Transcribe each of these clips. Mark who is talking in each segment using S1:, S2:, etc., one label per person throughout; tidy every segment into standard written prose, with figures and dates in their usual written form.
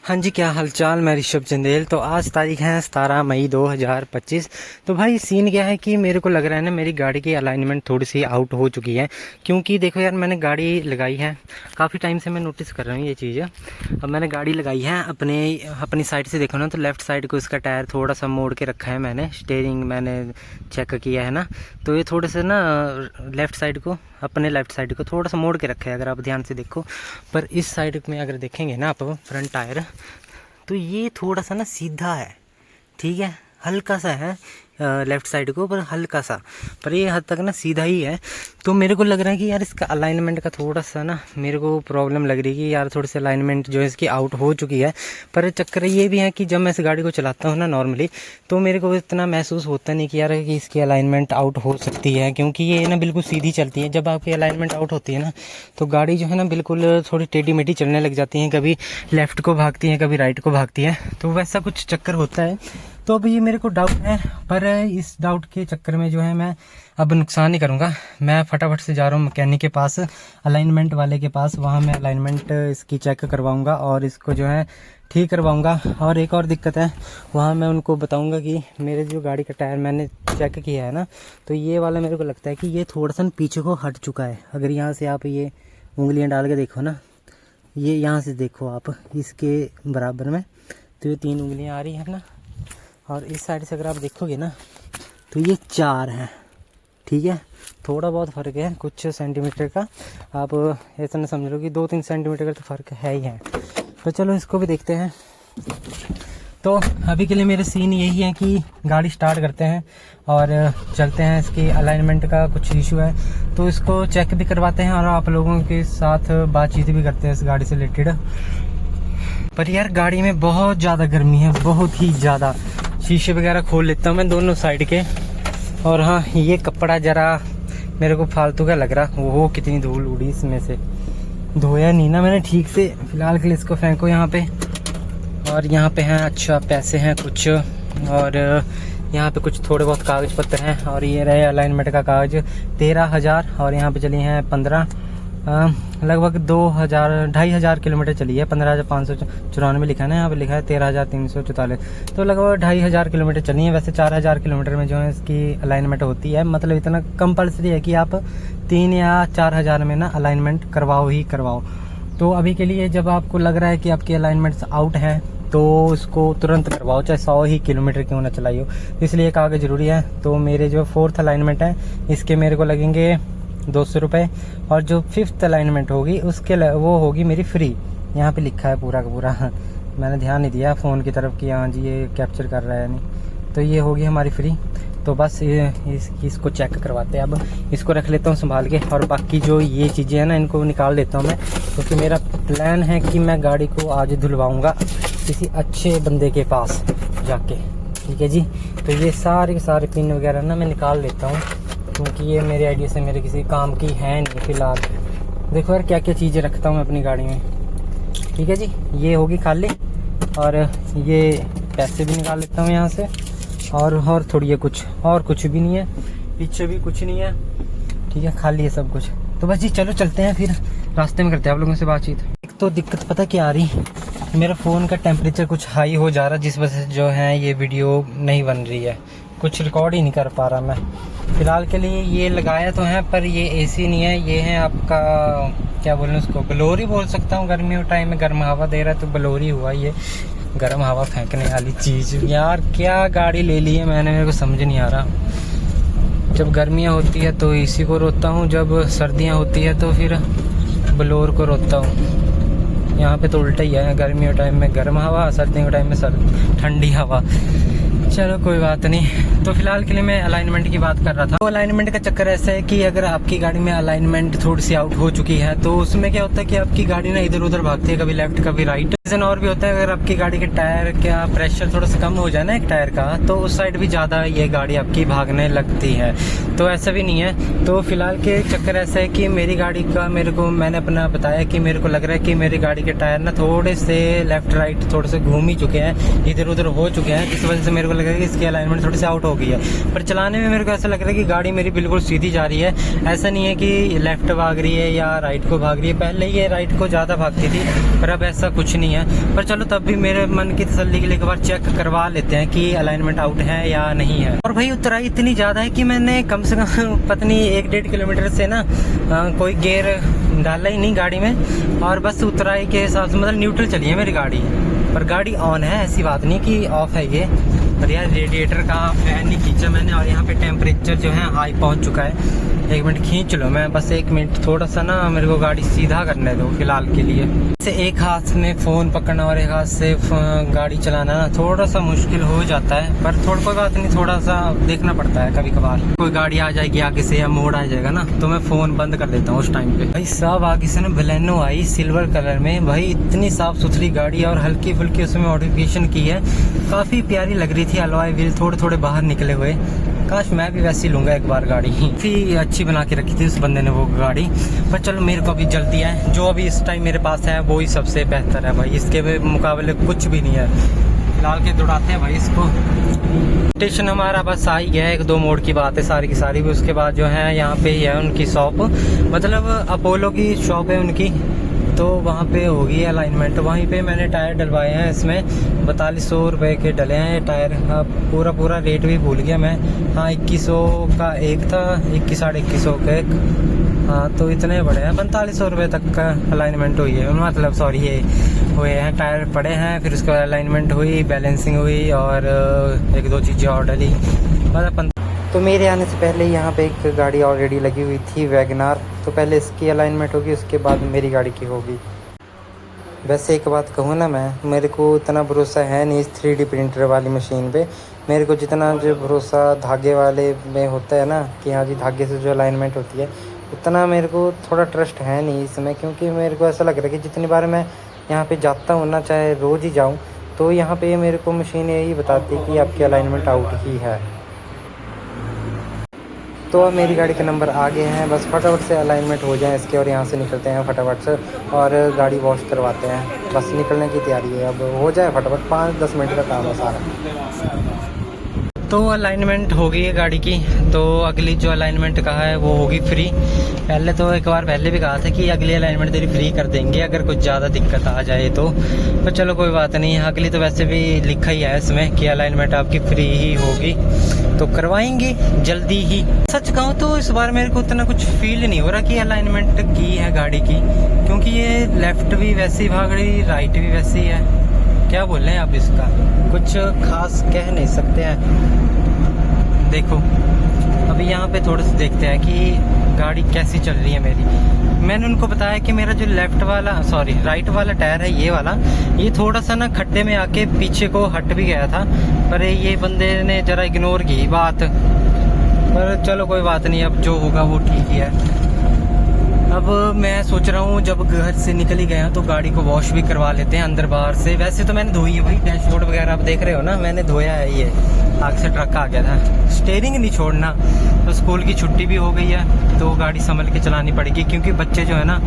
S1: हाँ जी, क्या हालचाल। मैं ऋषभ चंदेल। तो आज तारीख है 17 मई 2025। तो भाई सीन क्या है कि मेरे को लग रहा है ना, मेरी गाड़ी की अलाइनमेंट थोड़ी सी आउट हो चुकी है। क्योंकि देखो यार, मैंने गाड़ी लगाई है, काफ़ी टाइम से मैं नोटिस कर रहा हूँ ये चीज़। अब मैंने गाड़ी लगाई है अपनी साइड से देखो ना, तो लेफ़्ट साइड को इसका टायर थोड़ा सा मोड़ के रखा है मैंने। स्टेयरिंग मैंने चेक किया है ना, तो ये थोड़े से ना लेफ़्ट साइड को, अपने लेफ़्ट साइड को थोड़ा सा मोड़ के रखा है, अगर आप ध्यान से देखो। पर इस साइड में अगर देखेंगे ना आप, फ्रंट टायर, तो ये थोड़ा सा ना सीधा है, ठीक है, हल्का सा है लेफ़्ट साइड को, पर हल्का सा, पर ये हद तक ना सीधा ही है। तो मेरे को लग रहा है कि यार इसका अलाइनमेंट का थोड़ा सा ना मेरे को प्रॉब्लम लग रही है कि यार थोड़ी सी अलाइनमेंट जो है इसकी आउट हो चुकी है। पर चक्कर ये भी है कि जब मैं इस गाड़ी को चलाता हूँ ना नॉर्मली, तो मेरे को इतना महसूस होता नहीं कि यार कि इसकी अलाइनमेंट आउट हो सकती है, क्योंकि ये ना बिल्कुल सीधी चलती है। जब आपकी अलाइनमेंट आउट होती है ना, तो गाड़ी जो है ना बिल्कुल थोड़ी टेढ़ी मेढ़ी चलने लग जाती है, कभी लेफ़्ट को भागती है, कभी राइट को भागती है, तो वैसा कुछ चक्कर होता है। तो अब ये मेरे को डाउट है, पर इस डाउट के चक्कर में जो है मैं अब नुकसान नहीं करूँगा। मैं फटाफट से जा रहा हूँ मैकेनिक के पास, अलाइनमेंट वाले के पास। वहाँ मैं अलाइनमेंट इसकी चेक करवाऊँगा और इसको जो है ठीक करवाऊँगा। और एक और दिक्कत है, वहाँ मैं उनको बताऊँगा कि मेरे जो गाड़ी का टायर मैंने चेक किया है ना, तो ये वाला मेरे को लगता है कि ये थोड़ा सा पीछे को हट चुका है। अगर यहाँ से आप ये उंगलियाँ डाल के देखो ना, ये यहाँ से देखो आप इसके बराबर में, तो ये 3 उंगलियाँ आ रही है ना, और इस साइड से अगर आप देखोगे ना, तो ये 4 हैं, ठीक है। थोड़ा बहुत फ़र्क है, कुछ सेंटीमीटर का, आप ऐसा ना समझ लो कि 2-3 सेंटीमीटर का तो फ़र्क है ही है। तो चलो इसको भी देखते हैं। तो अभी के लिए मेरे सीन यही है कि गाड़ी स्टार्ट करते हैं और चलते हैं। इसकी अलाइनमेंट का कुछ इशू है, तो इसको चेक भी करवाते हैं और आप लोगों के साथ बातचीत भी करते हैं इस गाड़ी से रिलेटेड। पर यार गाड़ी में बहुत ज़्यादा गर्मी है, बहुत ही ज़्यादा। शीशे वगैरह खोल लेता हूँ मैं दोनों साइड के। और हाँ, ये कपड़ा ज़रा मेरे को फालतू का लग रहा, वो कितनी धूल उड़ी इसमें से। धोया नहीं ना मैंने ठीक से, फिलहाल के लिए इसको फेंको यहाँ पे। और यहाँ पे हैं, अच्छा पैसे हैं कुछ, और यहाँ पे कुछ थोड़े बहुत कागज़ पत्र हैं। और ये रहे अलाइनमेंट का कागज़ 13,000, और यहाँ पे चली हैं 15, लगभग 2,000-2,500 किलोमीटर चली है। 15,594 लिखा है ना, यहाँ पे लिखा है 13,344, तो लगभग 2,500 किलोमीटर चली है। वैसे 4,000 किलोमीटर में जो है इसकी अलाइनमेंट होती है, मतलब इतना कंपलसरी है कि आप 3 या 4,000 में ना अलाइनमेंट करवाओ ही करवाओ। तो अभी के लिए जब आपको लग रहा है कि आपकी अलाइनमेंट्स आउट हैं, तो उसको तुरंत करवाओ, चाहे 100 ही किलोमीटर क्यों ना चलाई हो, इसलिए कागज़ ज़रूरी है। तो मेरे जो 4th अलाइनमेंट है, इसके मेरे को लगेंगे 200 रुपये, और जो 5th अलाइनमेंट होगी उसके वो होगी मेरी फ्री। यहाँ पे लिखा है पूरा का पूरा, मैंने ध्यान नहीं दिया फ़ोन की तरफ कि हाँ जी ये कैप्चर कर रहा है नहीं, तो ये होगी हमारी फ्री। तो बस इसको चेक करवाते हैं। अब इसको रख लेता हूँ संभाल के, और बाकी जो ये चीज़ें हैं ना, इनको निकाल देता हूँ मैं, क्योंकि मेरा प्लान है कि मैं गाड़ी को आज धुलवाऊँगा किसी अच्छे बंदे के पास जाके, ठीक है जी। तो ये सारे के सारे पिन वगैरह ना मैं निकाल लेता हूँ, क्योंकि ये मेरे आइडिया से मेरे किसी काम की है नहीं फ़िलहाल। देखो यार क्या क्या चीज़ें रखता हूँ मैं अपनी गाड़ी में, ठीक है जी। ये होगी खाली, और ये पैसे भी निकाल लेता हूँ यहाँ से, और थोड़ी है कुछ, और कुछ भी नहीं है, पीछे भी कुछ नहीं है, ठीक है, खाली है सब कुछ। तो बस जी चलो चलते हैं, फिर रास्ते में करते हैं आप लोगों से बातचीत। एक तो दिक्कत पता क्या आ रही, मेरा फ़ोन का टेम्परेचर कुछ हाई हो जा रहा, जिस वजह से जो है ये वीडियो नहीं बन रही है, कुछ रिकॉर्ड ही नहीं कर पा रहा मैं। फ़िलहाल के लिए ये लगाया तो है, पर ये एसी नहीं है, ये है आपका क्या बोलें उसको, ब्लोरी बोल सकता हूँ। गर्मियों टाइम में गर्म हवा दे रहा है, तो ब्लोरी हुआ ये, गर्म हवा फेंकने वाली चीज़। यार क्या गाड़ी ले ली है मैंने, मेरे को समझ नहीं आ रहा। जब गर्मियाँ होती है तो एसी को रोकता हूँ, जब सर्दियाँ होती है तो फिर ब्लोर को रोकता हूँ। यहाँ पे तो उल्टा ही है, गर्मियों टाइम में गर्म हवा, सर्दियों के टाइम में ठंडी हवा। चलो कोई बात नहीं। तो फिलहाल के लिए मैं अलाइनमेंट की बात कर रहा था। तो अलाइनमेंट का चक्कर ऐसा है कि अगर आपकी गाड़ी में अलाइनमेंट थोड़ी सी आउट हो चुकी है, तो उसमें क्या होता है कि आपकी गाड़ी ना इधर उधर भागती है, कभी लेफ्ट कभी राइट। रीजन और भी होता है, अगर आपकी गाड़ी के टायर का प्रेशर थोड़ा सा कम हो जाए ना एक टायर का, तो उस साइड भी ज़्यादा ये गाड़ी आपकी भागने लगती है। तो ऐसा भी नहीं है। तो फिलहाल के चक्कर ऐसा है कि मेरी गाड़ी का मैंने अपना बताया कि मेरे को लग रहा है कि मेरी गाड़ी के टायर ना थोड़े से लेफ्ट राइट थोड़े से घूम ही चुके हैं, इधर उधर हो चुके हैं, इस वजह से मेरे को लग लग रहा है कि इसकी अलाइनमेंट थोड़ी सी आउट हो गई है, पर चलाने में मेरे को ऐसा लग रहा है कि गाड़ी मेरी बिल्कुल सीधी जा रही है। ऐसा नहीं है कि लेफ्ट भाग रही है या राइट को भाग रही है, पहले ये राइट को ज़्यादा भागती थी, पर अब ऐसा कुछ नहीं है। पर चलो तब भी मेरे मन की तसल्ली के लिए एक बार चेक करवा लेते हैं कि अलाइनमेंट आउट है या नहीं है। और भाई उतराई इतनी ज़्यादा है कि मैंने कम से कम पता नहीं 1-1.5 किलोमीटर से ना कोई गियर डाला ही नहीं गाड़ी में, और बस उतराई के हिसाब से मतलब न्यूट्रल चली है मेरी गाड़ी, पर गाड़ी ऑन है, ऐसी बात नहीं कि ऑफ है ये। पर यार रेडिएटर का फैन नहीं खींचा मैंने, और यहाँ पे टेम्परेचर जो है हाई पहुँच चुका है। 1 मिनट खींच लो, मैं बस 1 मिनट थोड़ा सा ना मेरे को गाड़ी सीधा करने दो फिलहाल के लिए। जैसे एक हाथ में फ़ोन पकड़ना और एक हाथ से गाड़ी चलाना ना थोड़ा सा मुश्किल हो जाता है, पर कोई बात नहीं, थोड़ा सा देखना पड़ता है कभी कभार। कोई गाड़ी आ जाएगी आगे से या मोड़ आ जाएगा ना, तो मैं फ़ोन बंद कर देता हूँ उस टाइम पे। भाई साहब आगे से ना बलेनो आई सिल्वर कलर में, भाई इतनी साफ़ सुथरी गाड़ी और हल्की फुल्की उसमें मॉडिफिकेशन की है, काफ़ी प्यारी लग रही थी। अलॉय व्हील थोड़े थोड़े बाहर निकले हुए, काश मैं भी वैसी लूँगा एक बार गाड़ी। काफ़ी अच्छी बना के रखी थी उस बंदे ने वो गाड़ी। पर चलो मेरे को अभी जल्दी है, जो अभी इस टाइम मेरे पास है वो ही सबसे बेहतर है भाई, इसके मुकाबले कुछ भी नहीं है। फिलहाल के दौड़ाते हैं भाई इसको। स्टेशन हमारा बस आ ही गया है, 1-2 मोड़ की बात है सारी की सारी भी। उसके बाद जो है यहाँ पे ही है उनकी शॉप, मतलब अपोलो की शॉप है उनकी, तो वहाँ पे होगी अलाइनमेंट। वहीं पे मैंने टायर डलवाए हैं, इसमें 4200 रुपये के डले हैं टायर। हाँ पूरा रेट भी भूल गया मैं। हाँ 2100 का एक था, 21 साढ़े 2100 का एक। हाँ तो इतने बड़े हैं, 4500 रुपये तक का अलाइनमेंट हुई है, मतलब सॉरी ये हुए हैं, टायर पड़े हैं, फिर उसके बाद अलाइनमेंट हुई, बैलेंसिंग हुई और 1-2 चीज़ें और डली, मतलब। तो मेरे आने से पहले यहाँ पे एक गाड़ी ऑलरेडी लगी हुई थी वैगनार, तो पहले इसकी अलाइनमेंट होगी, उसके बाद मेरी गाड़ी की होगी। वैसे एक बात कहूँ ना, मैं मेरे को इतना भरोसा है नहीं इस 3D प्रिंटर वाली मशीन पे। मेरे को जितना जो भरोसा धागे वाले में होता है ना कि हाँ जी धागे से जो अलाइनमेंट होती है, उतना मेरे को थोड़ा ट्रस्ट है नहीं इसमें। क्योंकि मेरे को ऐसा लग रहा है कि जितनी बार मैं यहाँ पे जाता हूँ ना, चाहे रोज़ ही जाऊँ, तो यहाँ पे मेरे को मशीन यही बताती है कि आपकी अलाइनमेंट आउट ही है। तो अब मेरी गाड़ी के नंबर आगे हैं, बस फटाफट से अलाइनमेंट हो जाए इसके और यहाँ से निकलते हैं फटाफट से और गाड़ी वॉश करवाते हैं। बस निकलने की तैयारी है, अब हो जाए फटाफट, 5-10 मिनट का काम है सारा। तो अलाइनमेंट हो गई है गाड़ी की, तो अगली जो अलाइनमेंट कहा है वो होगी फ्री। पहले तो एक बार पहले भी कहा था कि अगली अलाइनमेंट तेरी फ्री कर देंगे अगर कुछ ज़्यादा दिक्कत आ जाए तो, पर चलो कोई बात नहीं। अगली तो वैसे भी लिखा ही है इसमें कि अलाइनमेंट आपकी फ्री ही होगी, तो करवाएंगे जल्दी ही। सच कहूँ तो इस बार मेरे को उतना कुछ फील नहीं हो रहा कि अलाइनमेंट की है गाड़ी की, क्योंकि ये लेफ़्ट भी वैसे ही भाग रही, राइट भी वैसे ही है। क्या बोल रहे हैं आप, इसका कुछ खास कह नहीं सकते हैं। देखो अभी यहाँ पे थोड़ा सा देखते हैं कि गाड़ी कैसी चल रही है मेरी। मैंने उनको बताया कि मेरा जो राइट वाला टायर है ये वाला, ये थोड़ा सा ना खड्डे में आके पीछे को हट भी गया था, पर ये बंदे ने ज़रा इग्नोर की बात। पर चलो कोई बात नहीं, अब जो होगा वो ठीक ही है। अब मैं सोच रहा हूँ जब घर से निकल ही गया तो गाड़ी को वॉश भी करवा लेते हैं अंदर बाहर से। वैसे तो मैंने धोई है भाई, डैशबोर्ड वगैरह आप देख रहे हो ना, मैंने धोया है। ये आग से ट्रक आ गया था, स्टीयरिंग नहीं छोड़ना। तो स्कूल की छुट्टी भी हो गई है, तो गाड़ी संभल के चलानी पड़ेगी, क्योंकि बच्चे जो है ना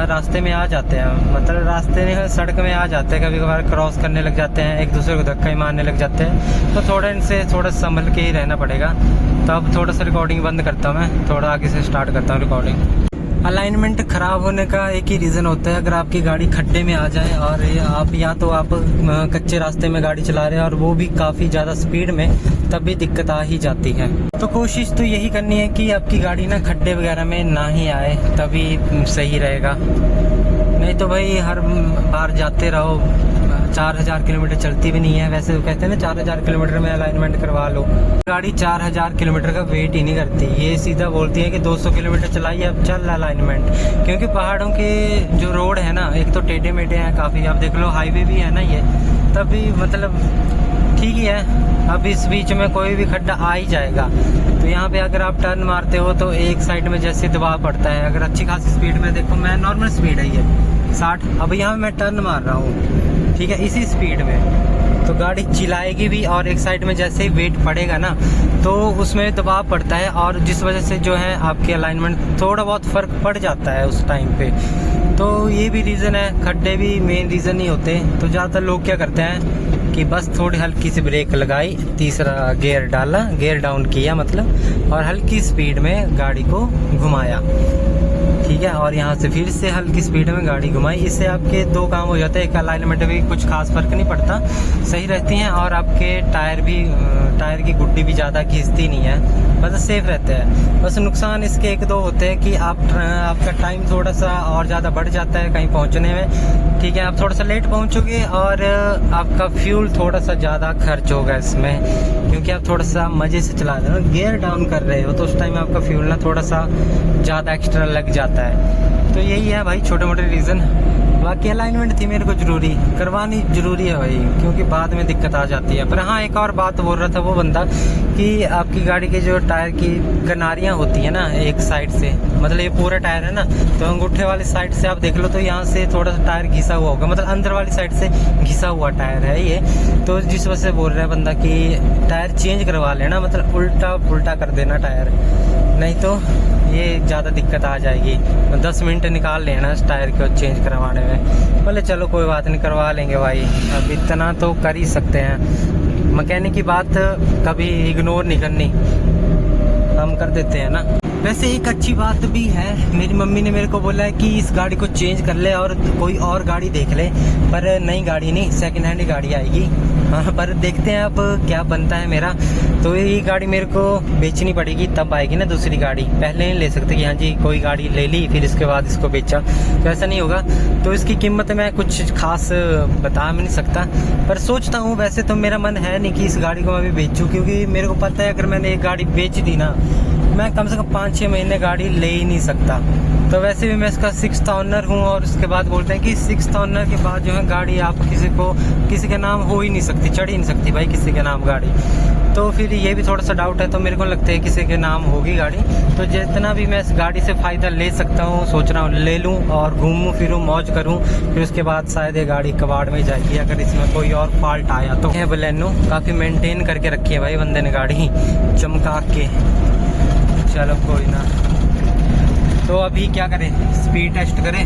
S1: रास्ते में आ जाते हैं, मतलब रास्ते में सड़क में आ जाते हैं, कभी कभार क्रॉस करने लग जाते हैं, एक दूसरे को धक्का ही मारने लग जाते हैं। तो थोड़ा इनसे थोड़ा संभल के ही रहना पड़ेगा। तो अब थोड़ा सा रिकॉर्डिंग बंद करता हूँ मैं, थोड़ा आगे से स्टार्ट करता हूँ रिकॉर्डिंग। अलाइनमेंट ख़राब होने का एक ही रीज़न होता है, अगर आपकी गाड़ी खड्डे में आ जाए और आप या तो आप कच्चे रास्ते में गाड़ी चला रहे हैं और वो भी काफ़ी ज़्यादा स्पीड में, तब भी दिक्कत आ ही जाती है। तो कोशिश तो यही करनी है कि आपकी गाड़ी ना खड्डे वगैरह में ना ही आए, तभी सही रहेगा। नहीं तो भाई हर बार जाते रहो, 4000 किलोमीटर चलती भी नहीं है। वैसे तो कहते हैं ना 4000 किलोमीटर में अलाइनमेंट करवा लो, गाड़ी 4000 किलोमीटर का वेट ही नहीं करती। ये सीधा बोलती है कि 200 किलोमीटर चलाइए अब चल अलाइनमेंट। क्योंकि पहाड़ों के जो रोड है ना, एक तो टेढ़े मेढ़े हैं काफ़ी, आप देख लो हाईवे भी है ना ये, तभी मतलब ठीक ही है। अब इस बीच में कोई भी खड्डा आ ही जाएगा, तो यहाँ पे अगर आप टर्न मारते हो तो एक साइड में जैसे दबाव पड़ता है। अगर अच्छी खासी स्पीड में, देखो मैं नॉर्मल स्पीड है ये 60, अब यहाँ मैं टर्न मार रहा हूँ, ठीक है, इसी स्पीड में, तो गाड़ी चिल्लाएगी भी। और एक साइड में जैसे ही वेट पड़ेगा ना, तो उसमें दबाव पड़ता है, और जिस वजह से जो है आपके अलाइनमेंट थोड़ा बहुत फ़र्क पड़ जाता है उस टाइम पे। तो ये भी रीज़न है, खड्डे भी मेन रीज़न नहीं होते। तो ज़्यादातर लोग क्या करते हैं कि बस थोड़ी हल्की सी ब्रेक लगाई, तीसरा गियर डाला, गियर डाउन किया मतलब, और हल्की स्पीड में गाड़ी को घुमाया, ठीक है। और यहाँ से फिर से हल्की स्पीड में गाड़ी घुमाई। इससे आपके दो काम हो जाते हैं, एक अलाइनमेंट में भी कुछ खास फर्क नहीं पड़ता, सही रहती हैं, और आपके टायर की गुड्डी भी ज़्यादा खींचती नहीं है, बस सेफ रहते हैं। बस नुकसान इसके एक दो होते हैं कि आपका टाइम थोड़ा सा और ज़्यादा बढ़ जाता है कहीं पहुँचने में, ठीक है। आप थोड़ा सा लेट पहुँचोगे और आपका फ्यूल थोड़ा सा ज़्यादा खर्च होगा इसमें, क्योंकि आप थोड़ा सा मज़े से चला रहे हो, गियर डाउन कर रहे हो, तो उस टाइम आपका फ्यूल ना थोड़ा सा ज़्यादा एक्स्ट्रा लग जाता है। तो यही है भाई छोटे मोटे रीज़न। बाकी अलाइनमेंट थी मेरे को ज़रूरी करवानी ज़रूरी है भाई, क्योंकि बाद में दिक्कत आ जाती है। पर हाँ, एक और बात बोल रहा था वो बंदा कि आपकी गाड़ी के जो टायर की किनारियाँ होती है ना एक साइड से, मतलब ये पूरा टायर है ना, तो अंगूठे वाली साइड से आप देख लो तो यहाँ से थोड़ा सा टायर घिसा हुआ होगा, मतलब अंदर वाली साइड से घिसा हुआ टायर है ये। तो जिस वजह से बोल रहा है बंदा कि टायर चेंज करवा लेना, मतलब उल्टा पुल्टा कर देना टायर, नहीं तो ये ज़्यादा दिक्कत आ जाएगी। 10 मिनट निकाल लेना इस टायर को चेंज करवाने में। बोले चलो कोई बात नहीं, करवा लेंगे भाई, अब इतना तो कर ही सकते हैं। मैकेनिक की बात कभी इग्नोर नहीं करनी, हम कर देते हैं ना। वैसे एक अच्छी बात भी है, मेरी मम्मी ने मेरे को बोला है कि इस गाड़ी को चेंज कर ले और कोई और गाड़ी देख ले, पर नई गाड़ी नहीं, सेकंड हैंड गाड़ी आएगी। हाँ, पर देखते हैं अब क्या बनता है मेरा। तो ये गाड़ी मेरे को बेचनी पड़ेगी, तब आएगी ना दूसरी गाड़ी, पहले नहीं ले सकते कि हाँ जी कोई गाड़ी ले ली फिर इसके बाद इसको बेचा, तो ऐसा नहीं होगा। तो इसकी कीमत मैं कुछ खास बता नहीं सकता, पर सोचता हूँ वैसे तो मेरा मन है नहीं कि इस गाड़ी को मैं भी बेचूँ, क्योंकि मेरे को पता है अगर मैंने एक गाड़ी बेच दी ना, मैं कम से कम 5-6 महीने गाड़ी ले ही नहीं सकता। तो वैसे भी मैं इसका 6th ऑनर हूँ, और उसके बाद बोलते हैं कि 6th ऑनर के बाद जो है गाड़ी आप किसी के नाम हो ही नहीं सकती, चढ़ ही नहीं सकती भाई किसी के नाम गाड़ी। तो फिर ये भी थोड़ा सा डाउट है, तो मेरे को लगता है किसी के नाम होगी गाड़ी। तो जितना भी मैं इस गाड़ी से फ़ायदा ले सकता हूँ सोच रहा हूँ ले लूँ, और घूमूँ फिरूँ मौज करूँ, फिर उसके बाद शायद ये गाड़ी कबाड़ में जाएगी अगर इसमें कोई और फॉल्ट आया तो। है बलेनो काफ़ी मेंटेन करके रखी है भाई बंदे ने गाड़ी, चमका के। चलो कोई ना। तो अभी क्या करें, स्पीड टेस्ट करें?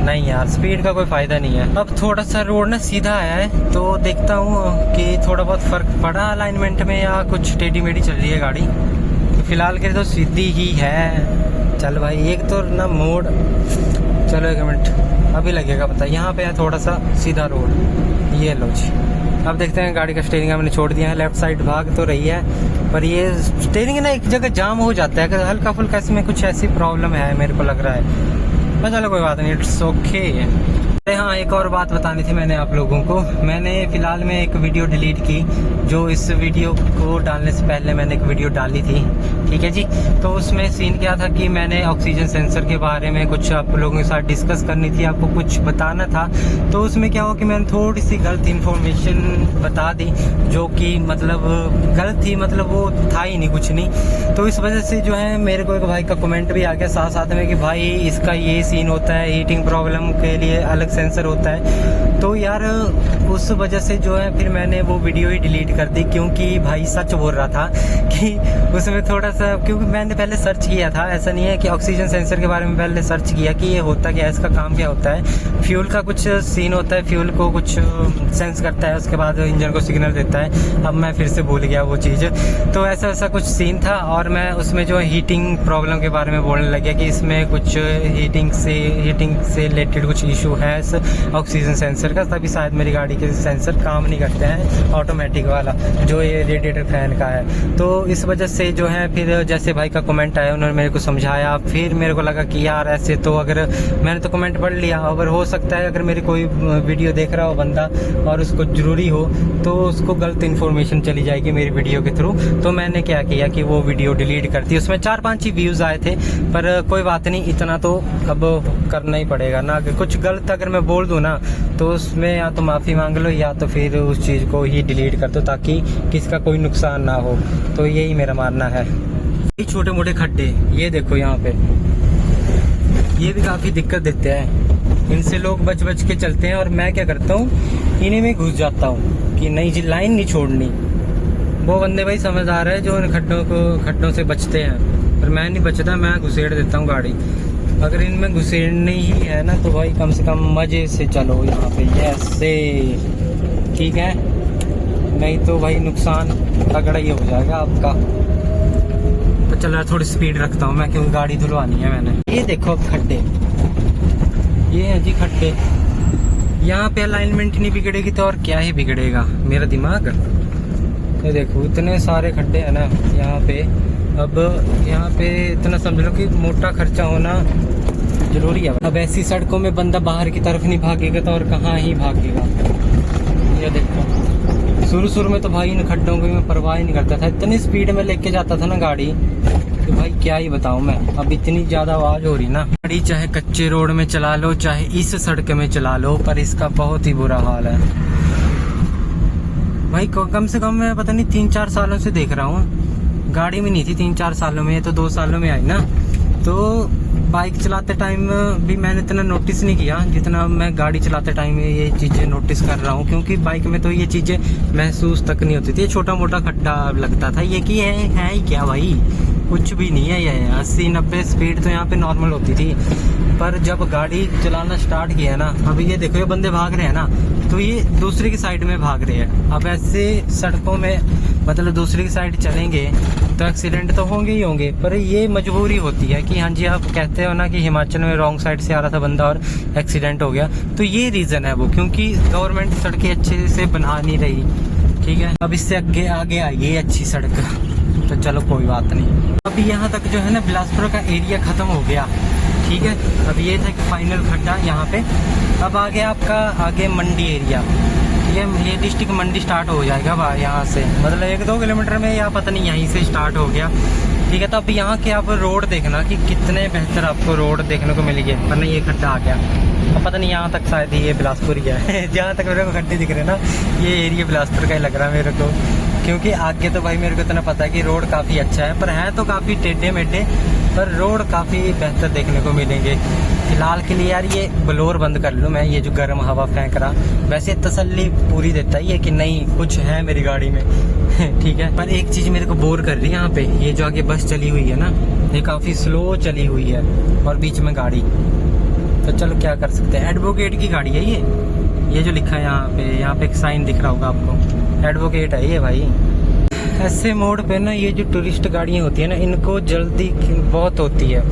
S1: नहीं यार, स्पीड का कोई फ़ायदा नहीं है। अब थोड़ा सा रोड ना सीधा आया है, तो देखता हूँ कि थोड़ा बहुत फ़र्क पड़ा अलाइनमेंट में या कुछ टेढ़ी मेढ़ी चल रही है गाड़ी। तो फिलहाल के तो सीधी ही है। चल भाई, एक तो ना मोड़, चलो 1 मिनट अभी लगेगा पता। यहाँ पे है थोड़ा सा सीधा रोड, ये लो जी। अब देखते हैं, गाड़ी का स्टीयरिंग हमने छोड़ दिया है, लेफ्ट साइड भाग तो रही है, पर ये स्टीयरिंग ना एक जगह जाम हो जाता है, हल्का फुल्का इसमें कुछ ऐसी प्रॉब्लम है मेरे को लग रहा है। पर चलो कोई बात नहीं, इट्स ओके। हाँ, एक और बात बतानी थी मैंने आप लोगों को। मैंने फ़िलहाल में एक वीडियो डिलीट की, जो इस वीडियो को डालने से पहले मैंने एक वीडियो डाली थी, ठीक है जी। तो उसमें सीन क्या था कि मैंने ऑक्सीजन सेंसर के बारे में कुछ आप लोगों के साथ डिस्कस करनी थी, आपको कुछ बताना था। तो उसमें क्या हुआ कि मैंने थोड़ी सी गलत इन्फॉर्मेशन बता दी, जो कि मतलब गलत थी, मतलब वो था ही नहीं, कुछ नहीं। तो इस वजह से जो है मेरे को एक भाई का कमेंट भी आ गया साथ साथ में कि भाई इसका ये सीन होता है, हीटिंग प्रॉब्लम के लिए अलग सेंसर होता है। तो यार उस वजह से जो है फिर मैंने वो वीडियो ही डिलीट कर दी, क्योंकि भाई सच बोल रहा था कि उसमें थोड़ा सा, क्योंकि मैंने पहले सर्च किया था, ऐसा नहीं है कि ऑक्सीजन सेंसर के बारे में पहले सर्च किया कि ये होता क्या है, इसका काम क्या होता है। फ्यूल का कुछ सीन होता है, फ्यूल को कुछ सेंस करता है, उसके बाद इंजन को सिग्नल देता है। अब मैं फिर से भूल गया वो चीज़। तो ऐसा कुछ सीन था, और मैं उसमें जो हीटिंग प्रॉब्लम के बारे में बोलने लग गया कि इसमें कुछ हीटिंग से रिलेटेड कुछ इशू है इस ऑक्सीजन सेंसर का, तभी शायद मेरी गाड़ी के सेंसर काम नहीं करते हैं, ऑटोमेटिक वाला जो ये रेडिएटर फैन का है। तो इस वजह से जो है फिर जैसे भाई का कमेंट आया, उन्होंने मेरे को समझाया, फिर मेरे को लगा कि यार ऐसे तो अगर मैंने तो कमेंट पढ़ लिया, अगर हो सकता है अगर मेरी कोई वीडियो देख रहा हो बंदा और उसको ज़रूरी हो तो उसको गलत इन्फॉर्मेशन चली जाएगी मेरी वीडियो के थ्रू। तो मैंने क्या किया कि वो वीडियो डिलीट कर दी। उसमें 4-5 ही व्यूज़ आए थे, पर कोई बात नहीं, इतना तो अब करना ही पड़ेगा ना। कुछ गलत अगर मैं बोल दूँ ना तो उसमें या तो माफ़ी मांग लो या तो फिर उस चीज़ को ही डिलीट कर दो, ताकि किसी का कोई नुकसान ना हो। तो यही मेरा मानना है। ये छोटे मोटे खड्डे, ये देखो यहाँ पे, ये भी काफ़ी दिक्कत देते हैं, इनसे लोग बच बच के चलते हैं, और मैं क्या करता हूँ इन्हीं में घुस जाता हूँ कि नहीं जी लाइन नहीं छोड़नी। वो बंदे भाई समझदार है जो इन खड्डों से बचते हैं, पर मैं नहीं बचता, मैं घुसेड़ देता हूँ गाड़ी। अगर इनमें घुसेड़नी ही है ना तो भाई कम से कम मज़े से चलो यहाँ पे, ऐसे ठीक है। नहीं तो भाई नुकसान तगड़ा ही हो जाएगा आपका। तो चलो थोड़ी स्पीड रखता हूँ मैं, क्योंकि गाड़ी धुलवानी है मैंने। ये देखो खड्डे, ये है जी खड्डे। यहाँ पे अलाइनमेंट नहीं बिगड़ेगी तो और क्या ही बिगड़ेगा मेरा दिमाग। ये देखो इतने सारे खड्डे हैं ना यहाँ पे। अब यहाँ पे इतना समझ लो कि मोटा खर्चा होना जरूरी है। अब ऐसी सड़कों में बंदा बाहर की तरफ नहीं भागेगा तो और कहाँ ही भागेगा। ये देखो शुरू में तो भाई इन खड्डों की मैं परवाह ही नहीं करता था, इतनी स्पीड में लेके जाता था ना गाड़ी कि भाई क्या ही बताऊं मैं। अब इतनी ज्यादा आवाज हो रही ना, गाड़ी चाहे कच्चे रोड में चला लो चाहे इस सड़क में चला लो, पर इसका बहुत ही बुरा हाल है भाई। कम से कम मैं पता नहीं 3-4 सालों से देख रहा हूँ, गाड़ी में नहीं थी 3-4 सालों में, तो 2 सालों में आई ना। तो बाइक चलाते टाइम भी मैंने इतना नोटिस नहीं किया जितना मैं गाड़ी चलाते टाइम ये चीज़ें नोटिस कर रहा हूँ, क्योंकि बाइक में तो ये चीज़ें महसूस तक नहीं होती थी। छोटा मोटा खड्डा लगता था, ये कि है ही क्या भाई, कुछ भी नहीं है। ये 80-90 स्पीड तो यहाँ पे नॉर्मल होती थी, पर जब गाड़ी चलाना स्टार्ट किया ना, अभी ये देखो ये बंदे भाग रहे हैं ना, तो ये दूसरी की साइड में भाग रहे हैं। अब ऐसे सड़कों में मतलब दूसरी की साइड चलेंगे तो एक्सीडेंट तो होंगे ही होंगे, पर ये मजबूरी होती है कि हाँ जी आप कहते हो ना कि हिमाचल में रॉन्ग साइड से आ रहा था बंदा और एक्सीडेंट हो गया, तो ये रीज़न है वो, क्योंकि गवर्नमेंट सड़कें अच्छे से बना नहीं रही। ठीक है, अब इससे आगे आएगी अच्छी सड़क, तो चलो कोई बात नहीं। अभी यहाँ तक जो है ना बिलासपुर का एरिया ख़त्म हो गया। ठीक है, अब ये था कि फाइनल खड्डा यहाँ पे। अब आगे आपका आगे मंडी एरिया, ये डिस्ट्रिक्ट मंडी स्टार्ट हो जाएगा यहाँ से, मतलब 1-2 किलोमीटर में, या पता नहीं यहीं से स्टार्ट हो गया। ठीक है, तो अब यहाँ के आप रोड देखना कि कितने बेहतर आपको रोड देखने को मिलेगी, वरना ये खड्डा आ गया। अब पता नहीं यहाँ तक शायद ये बिलासपुर ही है जहाँ तक मेरे को खड्डे दिख रहे हैं ना, ये एरिया बिलासपुर का ही लग रहा है मेरे को, क्योंकि आगे तो भाई मेरे को इतना पता है कि रोड काफ़ी अच्छा है, पर है तो काफ़ी टेढ़े मेढ़े, पर रोड काफ़ी बेहतर देखने को मिलेंगे। फिलहाल के लिए यार ये ब्लोअर बंद कर लूँ मैं, ये जो गर्म हवा फेंक रहा, वैसे तसल्ली पूरी देता ही है कि नहीं कुछ है मेरी गाड़ी में ठीक है, पर एक चीज़ मेरे को बोर कर रही है यहाँ पे, ये जो आगे बस चली हुई है ना, ये काफ़ी स्लो चली हुई है और बीच में गाड़ी। तो चलो क्या कर सकते हैं, एडवोकेट की गाड़ी है ये जो लिखा है यहाँ पे एक साइन दिख रहा होगा आपको, एडवोकेट है ये भाई। ऐसे मोड़ पे ना ये जो टूरिस्ट गाड़ियाँ होती है ना, इनको जल्दी बहुत होती है,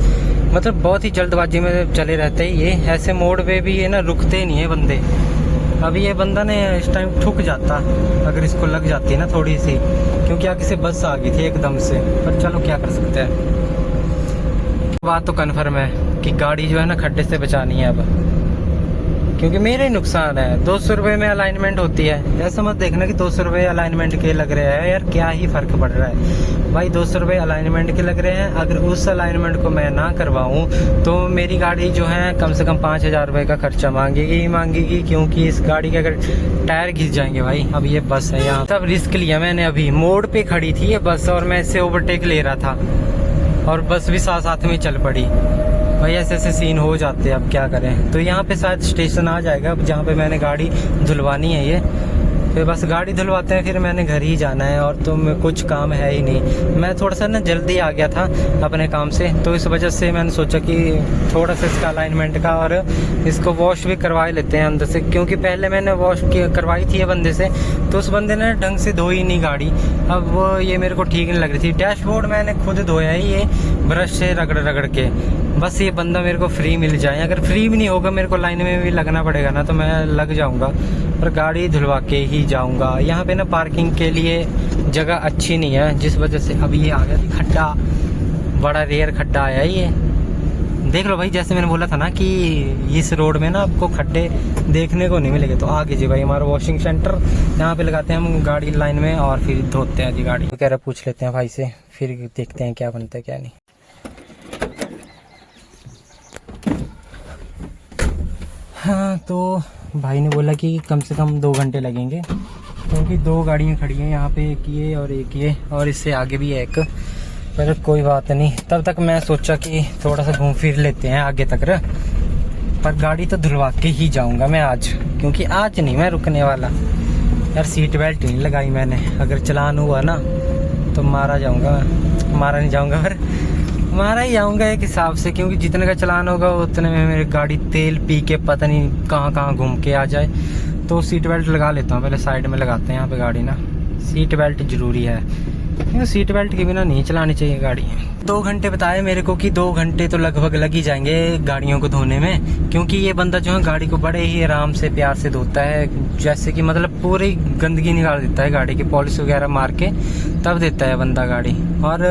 S1: मतलब बहुत ही जल्दबाजी में चले रहते हैं ये। ऐसे मोड़ पे भी ये ना रुकते नहीं है बंदे। अभी ये बंदा ने इस टाइम ठुक जाता अगर इसको लग जाती है ना थोड़ी सी, क्योंकि आगे से बस आ गई थी एकदम से, पर चलो क्या कर सकते हैं। बात तो कन्फर्म है कि गाड़ी जो है ना खड्डे से बचानी है अब, क्योंकि मेरे ही नुकसान है। 200 रुपये में अलाइनमेंट होती है, ऐसा मत देखना कि 200 रुपये अलाइनमेंट के लग रहे हैं यार, क्या ही फ़र्क पड़ रहा है भाई। 200 रुपये अलाइनमेंट के लग रहे हैं, अगर उस अलाइनमेंट को मैं ना करवाऊँ तो मेरी गाड़ी जो है कम से कम 5000 रुपये का खर्चा मांगेगी, क्योंकि इस गाड़ी के अगर टायर घिस जाएंगे भाई। अब ये बस है यहाँ, तब रिस्क लिया मैंने, अभी मोड़ पर खड़ी थी ये बस और मैं इससे ओवरटेक ले रहा था और बस भी साथ में चल पड़ी भाई। ऐसे सीन हो जाते हैं, अब क्या करें। तो यहाँ पे शायद स्टेशन आ जाएगा अब जहाँ पे मैंने गाड़ी धुलवानी है ये, फिर बस गाड़ी धुलवाते हैं, फिर मैंने घर ही जाना है और तो कुछ काम है ही नहीं। मैं थोड़ा सा ना जल्दी आ गया था अपने काम से, तो इस वजह से मैंने सोचा कि थोड़ा सा इसका अलाइनमेंट का और इसको वॉश भी करवा लेते हैं अंदर से, क्योंकि पहले मैंने वॉश करवाई थी ये बंदे से, तो उस बंदे ने ढंग से धोई नहीं गाड़ी। अब वो ये मेरे को ठीक नहीं लग रही थी। डैशबोर्ड मैंने खुद धोया ही ये ब्रश से रगड़ के, बस ये बंदा मेरे को फ्री मिल जाए। अगर फ्री भी नहीं होगा मेरे को लाइन में भी लगना पड़ेगा ना, तो मैं लग जाऊंगा, पर गाड़ी धुलवा के ही जाऊंगा। यहाँ पे ना पार्किंग के लिए जगह अच्छी नहीं है, जिस वजह से अभी ये आ गया खड्डा, बड़ा रेयर खड्डा आया ये। देख लो भाई, जैसे मैंने बोला था ना कि इस रोड में ना आपको खड्डे देखने को नहीं मिलेंगे। तो आगे जी भाई हमारा वॉशिंग सेंटर, यहाँ पे लगाते हैं हम गाड़ी लाइन में और फिर धोते हैं जी गाड़ी। तो कह रहा पूछ लेते हैं भाई से, फिर देखते हैं क्या बनता है क्या नहीं। हाँ, तो भाई ने बोला कि कम से कम 2 घंटे लगेंगे, क्योंकि 2 गाड़ियाँ खड़ी हैं यहाँ पे, एक ये और एक ये, और इससे आगे भी है एक, पर कोई बात नहीं। तब तक मैं सोचा कि थोड़ा सा घूम फिर लेते हैं आगे तक, पर गाड़ी तो धुलवा के ही जाऊंगा मैं आज, क्योंकि आज नहीं मैं रुकने वाला यार। सीट बेल्ट नहीं लगाई मैंने, अगर चलान हुआ ना तो मारा नहीं जाऊंगा, पर मारा ही जाऊंगा एक हिसाब से, क्योंकि जितने का चलान होगा उतने में मेरी गाड़ी तेल पी के पता नहीं कहाँ घूम के आ जाए। तो सीट बेल्ट लगा लेता हूँ, पहले साइड में लगाते हैं यहाँ पे गाड़ी ना। सीट बेल्ट जरूरी है, क्योंकि सीट बेल्ट के बिना नहीं चलानी चाहिए गाड़ी। 2 घंटे बताए मेरे को कि 2 घंटे तो लगभग लग ही जाएंगे गाड़ियों को धोने में, क्योंकि ये बंदा जो है गाड़ी को बड़े ही आराम से प्यार से धोता है, जैसे कि मतलब पूरी गंदगी निकाल देता है गाड़ी की, पॉलिश वगैरह मार के तब देता है बंदा गाड़ी। और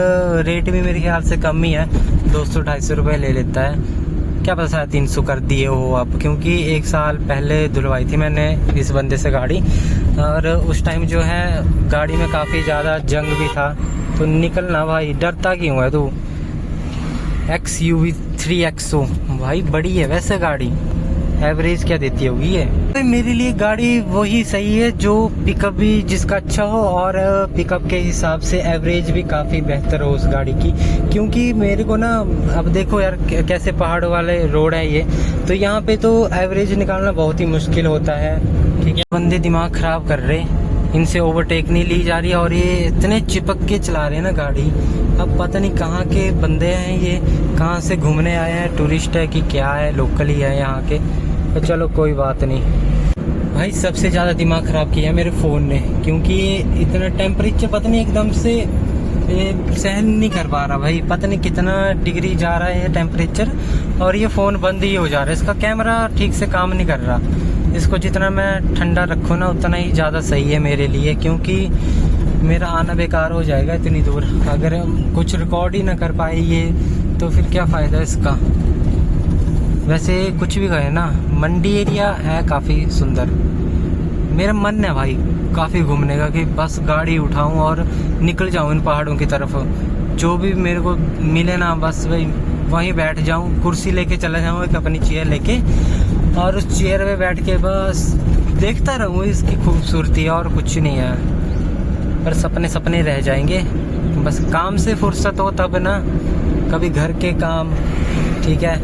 S1: रेट भी मेरे ख्याल से कम ही है, 200-250 रुपये ले लेता है। क्या पता शायद 300 कर दिए हो आप, क्योंकि 1 साल पहले धुलवाई थी मैंने इस बंदे से गाड़ी, और उस टाइम जो है गाड़ी में काफ़ी ज़्यादा जंग भी था। तो निकलना भाई, डरता क्यों है तू? XUV 3XO भाई बड़ी है वैसे गाड़ी, एवरेज क्या देती होगी ये? तो मेरे लिए गाड़ी वही सही है जो पिकअप भी जिसका अच्छा हो, और पिकअप के हिसाब से एवरेज भी काफ़ी बेहतर हो उस गाड़ी की। क्योंकि मेरे को ना, अब देखो यार कैसे पहाड़ वाले रोड है ये, तो यहाँ पे तो एवरेज निकालना बहुत ही मुश्किल होता है। ठीक है, बंदे दिमाग ख़राब कर रहे, इनसे ओवरटेक नहीं ली जा रही, और ये इतने चिपक के चला रहे हैं ना गाड़ी। अब पता नहीं कहाँ के बंदे हैं ये, कहाँ से घूमने आए हैं, टूरिस्ट है कि क्या है, लोकल ही है यहाँ के। तो चलो कोई बात नहीं। भाई सबसे ज़्यादा दिमाग ख़राब किया मेरे फ़ोन ने, क्योंकि इतना टेम्परेचर पता नहीं एकदम से सहन नहीं कर पा रहा भाई, पता नहीं कितना डिग्री जा रहा है टेम्परेचर, और ये फ़ोन बंद ही हो जा रहा है। इसका कैमरा ठीक से काम नहीं कर रहा, इसको जितना मैं ठंडा रखूँ ना उतना ही ज़्यादा सही है मेरे लिए, क्योंकि मेरा आना बेकार हो जाएगा इतनी दूर। अगर कुछ रिकॉर्ड ही ना कर पाए ये, तो फिर क्या फ़ायदा इसका। वैसे कुछ भी कहे ना, मंडी एरिया है काफ़ी सुंदर। मेरा मन है भाई काफ़ी घूमने का, कि बस गाड़ी उठाऊं और निकल जाऊं इन पहाड़ों की तरफ। जो भी मेरे को मिले ना बस भाई वहीं बैठ जाऊं, कुर्सी लेके चला जाऊं एक अपनी चेयर लेके, और उस चेयर पे बैठ के बस देखता रहूं इसकी खूबसूरती, और कुछ नहीं है। पर सपने सपने रह जाएंगे, बस काम से फुर्सत हो तब ना, कभी घर के काम, ठीक है,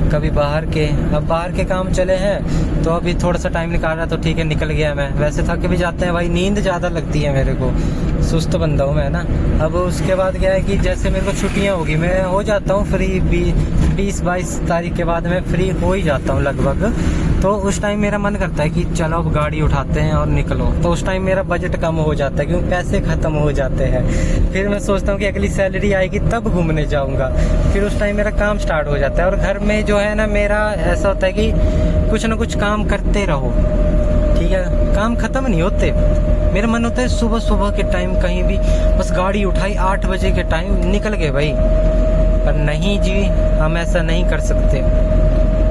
S1: कभी बाहर के। अब बाहर के काम चले हैं तो अभी थोड़ा सा टाइम निकाल रहा, तो ठीक है निकल गया मैं। वैसे थक भी जाते हैं भाई, नींद ज़्यादा लगती है मेरे को, सुस्त बंदा हूँ मैं ना। अब उसके बाद क्या है कि जैसे मेरे को छुट्टियाँ होगी, मैं हो जाता हूँ फ्री 20-22 तारीख के बाद मैं फ्री हो ही जाता हूँ लगभग। तो उस टाइम मेरा मन करता है कि चलो अब गाड़ी उठाते हैं और निकलो। तो उस टाइम मेरा बजट कम हो जाता है, क्योंकि पैसे ख़त्म हो जाते हैं। फिर मैं सोचता हूँ कि अगली सैलरी आएगी तब घूमने जाऊँगा, फिर उस टाइम मेरा काम स्टार्ट हो जाता है। और घर में जो है ना, मेरा ऐसा होता है कि कुछ ना कुछ काम करते रहो, ठीक है, काम ख़त्म नहीं होते। मेरा मन होता है सुबह सुबह के टाइम कहीं भी बस गाड़ी उठाई, 8 बजे के टाइम निकल गए भाई। पर नहीं जी, हम ऐसा नहीं कर सकते।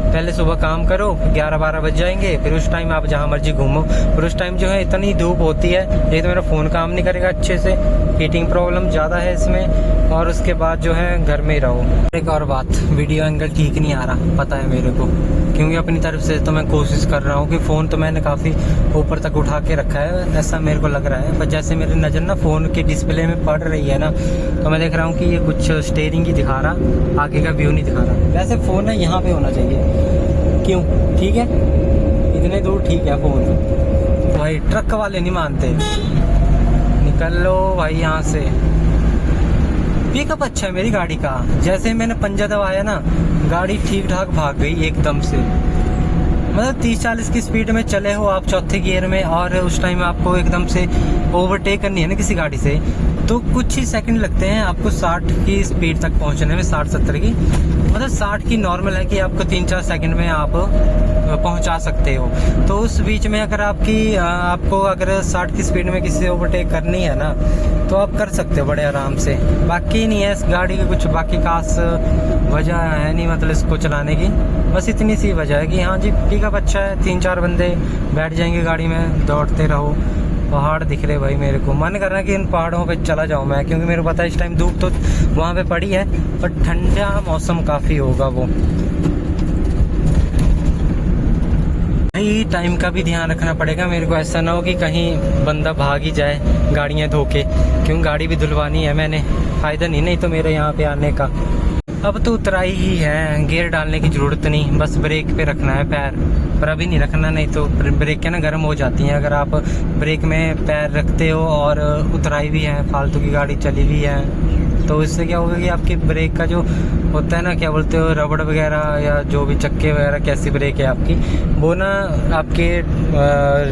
S1: पहले सुबह काम करो, 11-12 बज जाएंगे, फिर उस टाइम आप जहाँ मर्जी घूमो। फिर उस टाइम जो है इतनी धूप होती है, एक तो मेरा फ़ोन काम नहीं करेगा अच्छे से, हीटिंग प्रॉब्लम ज़्यादा है इसमें, और उसके बाद जो है घर में ही रहो। एक और बात, वीडियो एंगल ठीक नहीं आ रहा, पता है मेरे को, क्योंकि अपनी तरफ से तो मैं कोशिश कर रहा हूँ कि फ़ोन तो मैंने काफ़ी ऊपर तक उठा के रखा है, ऐसा मेरे को लग रहा है। पर जैसे मेरी नज़र ना फ़ोन के डिस्प्ले में पड़ रही है ना, तो मैं देख रहा हूँ कि ये कुछ स्टेयरिंग ही दिखा रहा, आगे का व्यू नहीं दिखा रहा। वैसे फ़ोन ना यहाँ पे होना चाहिए, क्यों, ठीक है, इतने दूर ठीक है फ़ोन। भाई ट्रक वाले नहीं मानते, निकल लो भाई यहाँ से। पिकअप अच्छा है मेरी गाड़ी का, जैसे मैंने पंजा दबाया ना, गाड़ी ठीक ठाक भाग गई एकदम से। मतलब 30-40 की स्पीड में चले हो आप चौथे गियर में, और उस टाइम आपको एकदम से ओवरटेक करनी है ना किसी गाड़ी से, तो कुछ ही सेकंड लगते हैं आपको 60 की स्पीड तक पहुंचने में, 60-70 की। मतलब 60 की नॉर्मल है कि आपको 3-4 सेकंड में आप पहुंचा सकते हो। तो उस बीच में अगर आपको अगर 60 की स्पीड में किसी से ओवरटेक करनी है ना, तो आप कर सकते हो बड़े आराम से। बाकी नहीं है इस गाड़ी की कुछ बाकी खास वजह है नहीं, मतलब इसको चलाने की बस इतनी सी वजह है कि हाँ जी पिकअप अच्छा है, 3-4 बंदे बैठ जाएंगे गाड़ी में, दौड़ते रहो। पहाड़ दिख रहे भाई, मेरे को मन कर रहा है कि इन पहाड़ों पे चला जाऊं मैं, क्योंकि मेरे को पता है इस टाइम धूप तो वहाँ पे पड़ी है, पर ठंडा मौसम काफ़ी होगा वो। भाई टाइम का भी ध्यान रखना पड़ेगा मेरे को, ऐसा ना हो कि कहीं बंदा भाग ही जाए गाड़ियाँ धो के, क्योंकि गाड़ी भी धुलवानी है मैंने, फ़ायदा नहीं तो मेरे यहाँ पे आने का। अब तो उतराई ही है, गियर डालने की ज़रूरत नहीं, बस ब्रेक पे रखना है पैर, पर अभी नहीं रखना, नहीं तो ब्रेक के ना गर्म हो जाती हैं अगर आप ब्रेक में पैर रखते हो। और उतराई भी है, फालतू की गाड़ी चली भी है, तो इससे क्या होगा कि आपकी ब्रेक का जो होता है ना, क्या बोलते हो, रबड़ वगैरह या जो भी चक्के वगैरह कैसी ब्रेक है आपकी, वो ना आपके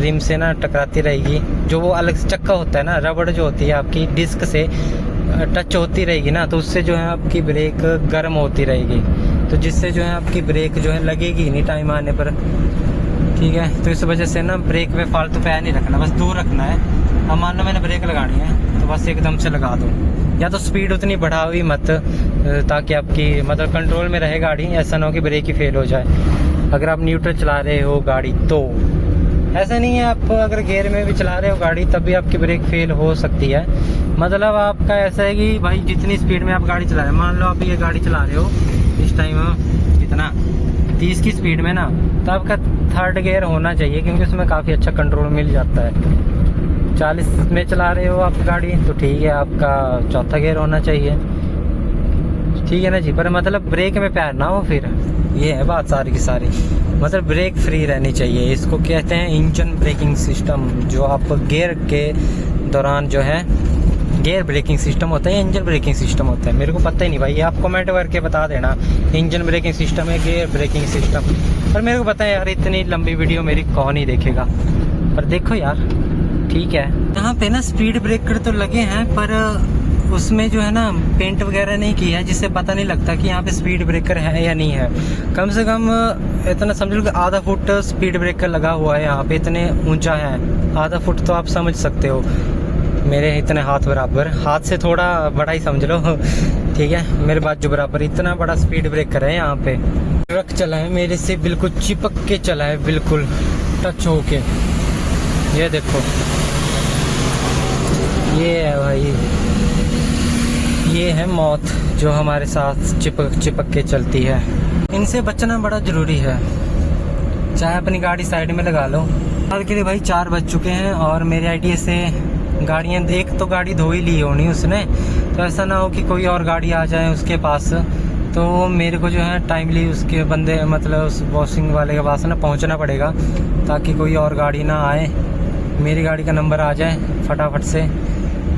S1: रिम से ना टकराती रहेगी। जो वो अलग से चक्का होता है ना, रबड़ जो होती है आपकी डिस्क से टच होती रहेगी ना, तो उससे जो है आपकी ब्रेक गर्म होती रहेगी, तो जिससे जो है आपकी ब्रेक जो है लगेगी नहीं टाइम आने पर। ठीक है, तो इस वजह से ना ब्रेक में फालतू पैर नहीं रखना, बस दूर रखना है। अब मान लो मैंने ब्रेक लगानी है तो बस एकदम से लगा दो, या तो स्पीड उतनी बढ़ाओ ही मत, ताकि आपकी मतलब कंट्रोल में रहे गाड़ी, ऐसा ना हो कि ब्रेक ही फेल हो जाए। अगर आप न्यूट्रल चला रहे हो गाड़ी तो ऐसा नहीं है, आप अगर गियर में भी चला रहे हो गाड़ी तब भी आपकी ब्रेक फेल हो सकती है। मतलब आपका ऐसा है कि भाई जितनी स्पीड में आप गाड़ी चला रहे हो, मान लो आप ये गाड़ी चला रहे हो इस टाइम कितना 30 की स्पीड में ना, तो आपका थर्ड गियर होना चाहिए, क्योंकि उसमें काफ़ी अच्छा कंट्रोल मिल जाता है। 40 में चला रहे हो आप गाड़ी तो ठीक है, आपका चौथा गियर होना चाहिए, ठीक है ना जी। पर मतलब ब्रेक में पैर ना हो, फिर ये है बात सारी की सारी। मतलब ब्रेक फ्री रहनी चाहिए, इसको कहते हैं इंजन ब्रेकिंग सिस्टम। जो आप गियर के दौरान जो है गियर ब्रेकिंग सिस्टम होता है या इंजन ब्रेकिंग सिस्टम होता है, मेरे को पता ही नहीं भाई, आप कमेंट करके बता देना इंजन ब्रेकिंग सिस्टम है गियर ब्रेकिंग सिस्टम। पर मेरे को पता है यार, इतनी लंबी वीडियो मेरी कौन ही देखेगा। पर देखो यार, ठीक है, यहाँ पे ना स्पीड ब्रेकर तो लगे हैं, पर उसमें जो है ना पेंट वगैरह नहीं किया है, जिससे पता नहीं लगता कि यहाँ पे स्पीड ब्रेकर है या नहीं है। कम से कम इतना समझ लो कि आधा फुट स्पीड ब्रेकर लगा हुआ है यहाँ पे, इतने ऊंचा है। आधा फुट तो आप समझ सकते हो, मेरे इतने हाथ बराबर, हाथ से थोड़ा बड़ा ही समझ लो, ठीक है, मेरे बाजू बराबर इतना बड़ा स्पीड ब्रेकर है यहाँ पे। ट्रक चला है मेरे से बिल्कुल चिपक के चला है, बिल्कुल टच होके। ये देखो, ये है भाई, ये है मौत जो हमारे साथ चिपक के चलती है। इनसे बचना बड़ा ज़रूरी है, चाहे अपनी गाड़ी साइड में लगा लो। हाल के लिए भाई 4 बज चुके हैं और मेरे आईडिया से गाड़ियाँ, एक तो गाड़ी धो ही ली होनी उसने, तो ऐसा ना हो कि कोई और गाड़ी आ जाए उसके पास, तो मेरे को जो है टाइमली उसके बंदे मतलब उस वॉशिंग वाले के पास ना पहुंचना पड़ेगा, ताकि कोई और गाड़ी ना आए, मेरी गाड़ी का नंबर आ जाए, फटाफट से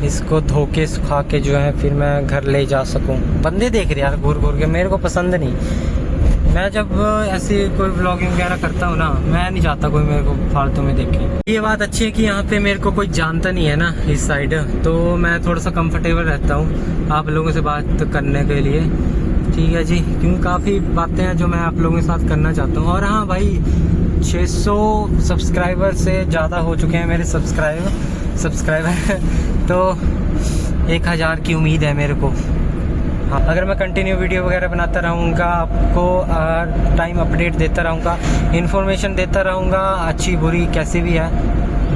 S1: इसको धो के सुखा के जो है फिर मैं घर ले जा सकूं। बंदे देख रहे यार घूर घूर के, मेरे को पसंद नहीं। मैं जब ऐसी कोई व्लॉगिंग वगैरह करता हूँ ना, मैं नहीं चाहता कोई मेरे को फालतू में देखे। ये बात अच्छी है कि यहाँ पे मेरे को कोई जानता नहीं है ना इस साइड, तो मैं थोड़ा सा कंफर्टेबल रहता हूँ आप लोगों से बात करने के लिए, ठीक है जी, क्योंकि काफ़ी बातें हैं जो मैं आप लोगों के साथ करना चाहता हूँ। और हाँ भाई, 600 सब्सक्राइबर से ज़्यादा हो चुके हैं मेरे सब्सक्राइबर तो 1000 की उम्मीद है मेरे को। हाँ, अगर मैं कंटिन्यू वीडियो वगैरह बनाता रहूँगा, आपको टाइम अपडेट देता रहूँगा, इन्फॉर्मेशन देता रहूँगा, अच्छी बुरी कैसी भी है,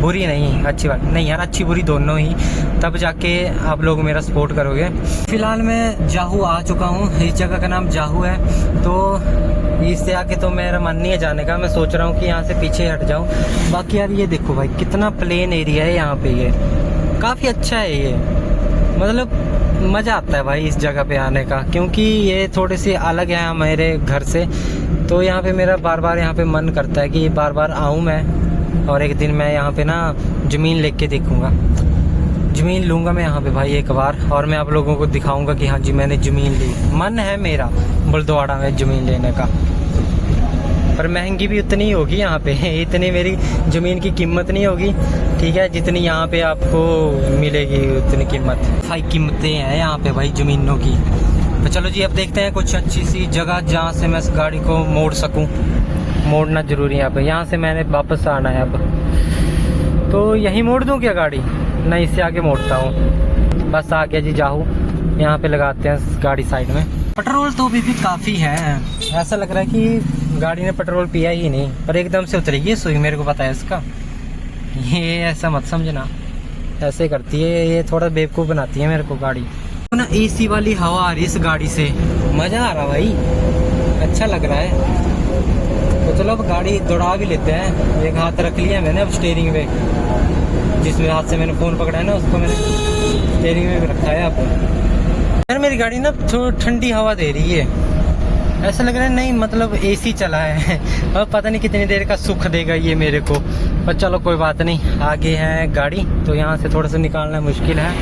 S1: बुरी नहीं अच्छी बात नहीं यार, अच्छी बुरी दोनों ही, तब जाके आप लोग मेरा सपोर्ट करोगे। फ़िलहाल मैं जाहू आ चुका हूँ, इस जगह का नाम जाहू है, तो इससे आके तो मेरा मन नहीं है जाने का, मैं सोच रहा हूँ कि यहाँ से पीछे हट जाऊँ। बाकी यार ये देखो भाई, कितना प्लेन एरिया है यहाँ पे, ये काफ़ी अच्छा है ये, मतलब मज़ा आता है भाई इस जगह पे आने का, क्योंकि ये थोड़ी सी अलग है मेरे घर से, तो यहाँ पे मेरा बार बार यहाँ पे मन करता है कि बार बार आऊँ मैं, और एक दिन मैं यहाँ पे ना ज़मीन लेके देखूँगा, ज़मीन लूँगा मैं यहाँ पे भाई एक बार, और मैं आप लोगों को दिखाऊँगा कि हाँ जी मैंने ज़मीन ली। मन है मेरा बुलदवाड़ा में ज़मीन लेने का, पर महंगी भी उतनी ही होगी यहाँ पे, इतनी मेरी ज़मीन की कीमत नहीं होगी, ठीक है, जितनी यहाँ पे आपको मिलेगी उतनी कीमत। हाई कीमतें हैं यहाँ पे भाई ज़मीनों की। तो चलो जी, अब देखते हैं कुछ अच्छी सी जगह जहाँ से मैं इस गाड़ी को मोड़ सकूँ। मोड़ना ज़रूरी है यहाँ पे, यहाँ से मैंने वापस आना है अब, तो यहीं मोड़ दूँ क्या गाड़ी? नहीं, इससे आगे मोड़ता हूँ। बस आ गया जी जाहू, यहाँ पे लगाते हैं गाड़ी साइड में। पेट्रोल तो अभी भी काफ़ी है, ऐसा लग रहा है कि गाड़ी ने पेट्रोल पिया ही नहीं, पर एकदम से उतरेगी सुई, मेरे को पता है इसका। ये ऐसा मत समझना, ऐसे करती है ये, थोड़ा बेवकूफ़ बनाती है मेरे को गाड़ी। तो ना एसी वाली हवा आ रही है इस गाड़ी से, मज़ा आ रहा भाई, अच्छा लग रहा है। तो चलो अब गाड़ी दौड़ा भी लेते हैं। एक हाथ रख लिया मैंने अब स्टीयरिंग पे, जिसमें हाथ से मैंने फ़ोन पकड़ा है ना, उसको मैंने स्टीयरिंग में भी रखा है। अब यार मेरी गाड़ी ना थोड़ी ठंडी हवा दे रही है, ऐसा लग रहा है नहीं मतलब एसी चला है। अब पता नहीं कितनी देर का सुख देगा ये मेरे को, पर चलो कोई बात नहीं। आगे है गाड़ी, तो यहाँ से थोड़ा सा निकालना मुश्किल है।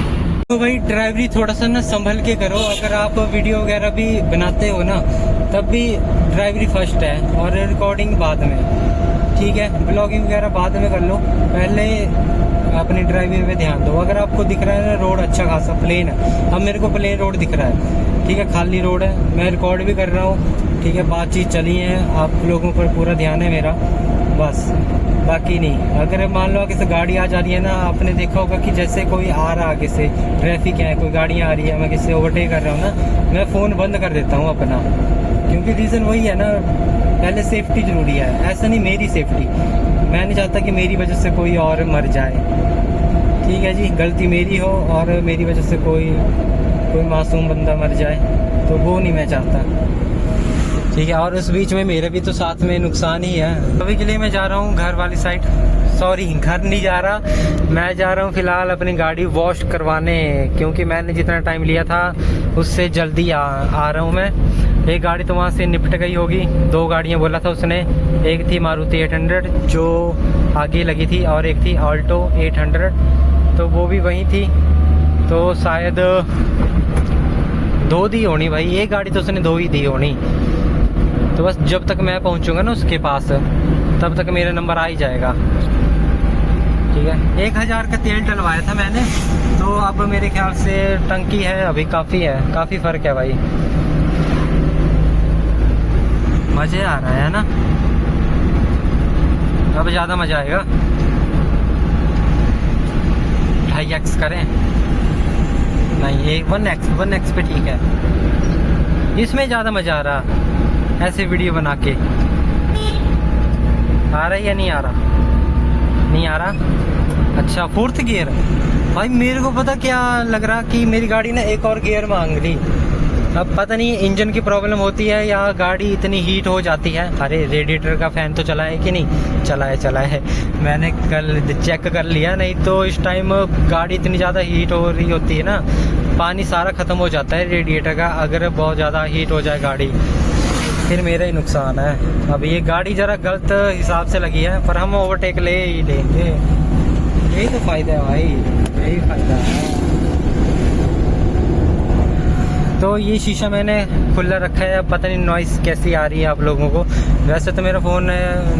S1: तो भाई ड्राइवरी थोड़ा सा ना संभल के करो। अगर आप वीडियो वगैरह भी बनाते हो ना, तब भी ड्राइवरी फर्स्ट है और रिकॉर्डिंग बाद में, ठीक है। ब्लॉगिंग वगैरह बाद में कर लो, पहले अपनी ड्राइविंग पे ध्यान दो। अगर आपको दिख रहा है ना रोड अच्छा खासा प्लेन है, अब मेरे को प्लेन रोड दिख रहा है, ठीक है, खाली रोड है, मैं रिकॉर्ड भी कर रहा हूँ, ठीक है, बातचीत चली है, आप लोगों पर पूरा ध्यान है मेरा, बस, बाकी नहीं। अगर मान लो किसी गाड़ी आ जा रही है ना, आपने देखा होगा कि जैसे कोई आ रहा आगे से, ट्रैफिक है, कोई गाड़ियाँ आ रही है, मैं किसी ओवरटेक कर रहा हूँ ना, मैं फ़ोन बंद कर देता हूँ अपना, क्योंकि रीज़न वही है ना, पहले सेफ्टी ज़रूरी है। ऐसा नहीं मेरी सेफ्टी, मैं नहीं चाहता कि मेरी वजह से कोई और मर जाए, ठीक है जी, गलती मेरी हो और मेरी वजह से कोई मासूम बंदा मर जाए, तो वो नहीं मैं चाहता, ठीक है। और उस बीच में मेरे भी तो साथ में नुकसान ही है। अभी के लिए मैं जा रहा हूँ घर वाली साइड, सॉरी घर नहीं जा रहा, मैं जा रहा हूँ फ़िलहाल अपनी गाड़ी वॉश करवाने, क्योंकि मैंने जितना टाइम लिया था उससे जल्दी आ रहा हूँ मैं। एक गाड़ी तो वहाँ से निपट गई होगी, 2 गाड़ियाँ बोला था उसने, एक थी मारुति 800 जो आगे लगी थी और एक थी ऑल्टो 800, तो वो भी वहीं थी, तो शायद 2 दी होनी भाई, एक गाड़ी तो उसने 2 ही दी होनी। तो बस जब तक मैं पहुंचूंगा ना उसके पास, तब तक मेरा नंबर आ ही जाएगा, ठीक है। 1000 का तेल डलवाया था मैंने, तो अब मेरे ख्याल से टंकी है अभी काफ़ी है, काफ़ी फ़र्क है भाई, मज़े आ रहा है ना, अब ज़्यादा मज़ा आएगा। 2.5x करें, नहीं ये 1x पे ठीक है, इसमें ज़्यादा मज़ा आ रहा ऐसे वीडियो बना के। आ रहा है या नहीं आ रहा? नहीं आ रहा, अच्छा 4th गियर। भाई मेरे को पता क्या लग रहा कि मेरी गाड़ी ना एक और गियर मांग रही, अब पता नहीं इंजन की प्रॉब्लम होती है या गाड़ी इतनी हीट हो जाती है। अरे रेडिएटर का फैन तो चला है कि नहीं? चला है, मैंने कल चेक कर लिया, नहीं तो इस टाइम गाड़ी इतनी ज़्यादा हीट हो रही होती है ना, पानी सारा ख़त्म हो जाता है रेडिएटर का। अगर बहुत ज़्यादा हीट हो जाए गाड़ी, फिर मेरा ही नुकसान है। अब ये गाड़ी ज़रा गलत हिसाब से लगी है, पर हम ओवरटेक ले ही लेंगे, यही तो फ़ायदा है भाई, यही फ़ायदा है। तो ये शीशा मैंने खुला रखा है, पता नहीं नॉइस कैसी आ रही है आप लोगों को। वैसे तो मेरा फ़ोन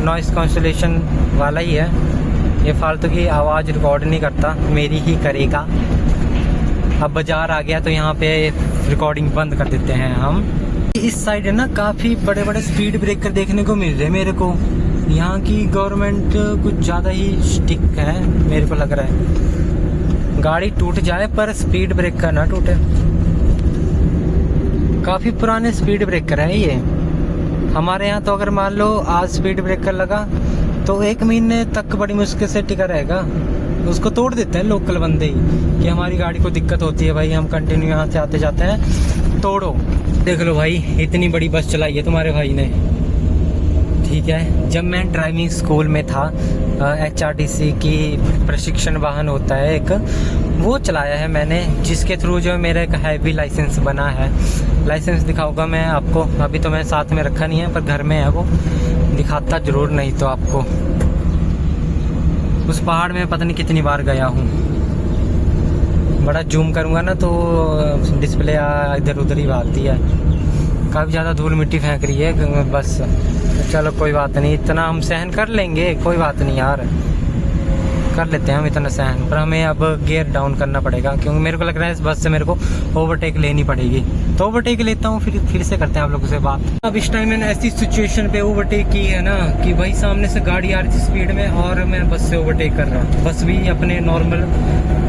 S1: नॉइस कैंसलेशन वाला ही है, ये फालतू की आवाज़ रिकॉर्ड नहीं करता, मेरी ही करेगा। अब बाज़ार आ गया तो यहाँ पे रिकॉर्डिंग बंद कर देते हैं हम। इस साइड है ना काफ़ी बड़े बड़े स्पीड ब्रेकर देखने को मिल रहे हैं मेरे को, यहाँ की गवर्नमेंट कुछ ज़्यादा ही स्टिक है मेरे को लग रहा है। गाड़ी टूट जाए पर स्पीड ब्रेकर ना टूटे, काफ़ी पुराने स्पीड ब्रेकर है ये। हमारे यहाँ तो अगर मान लो आज स्पीड ब्रेकर लगा तो 1 महीने तक बड़ी मुश्किल से टिका रहेगा, उसको तोड़ देते हैं लोकल बंदे ही कि हमारी गाड़ी को दिक्कत होती है भाई, हम कंटिन्यू यहाँ से आते जाते हैं, तोड़ो। देख लो भाई इतनी बड़ी बस चलाई है तुम्हारे भाई ने, ठीक है। जब मैं ड्राइविंग स्कूल में था, HRTC की प्रशिक्षण वाहन होता है एक, वो चलाया है मैंने, जिसके थ्रू जो मेरा एक हैवी लाइसेंस बना है। लाइसेंस दिखाऊंगा मैं आपको, अभी तो मैं साथ में रखा नहीं है, पर घर में है वो, दिखाता ज़रूर नहीं तो आपको। उस पहाड़ में पता नहीं कितनी बार गया हूँ, बड़ा जूम करूँगा ना तो डिस्प्ले इधर उधर ही भागती है, काफ़ी ज़्यादा धूल मिट्टी फेंक रही है बस। चलो कोई बात नहीं, इतना हम सहन कर लेंगे, कोई बात नहीं यार, कर लेते हैं हम इतना सहन। पर हमें अब गियर डाउन करना पड़ेगा, क्योंकि मेरे को लग रहा है इस बस से मेरे को ओवरटेक लेनी पड़ेगी। तो ओवरटेक लेता हूँ, फिर से करते हैं आप लोगों से बात। अब इस टाइम मैंने ऐसी सिचुएशन पे ओवरटेक की है ना कि भाई सामने से गाड़ी आ रही थी स्पीड में और मैं बस से ओवरटेक कर रहा हूँ, बस भी अपने नॉर्मल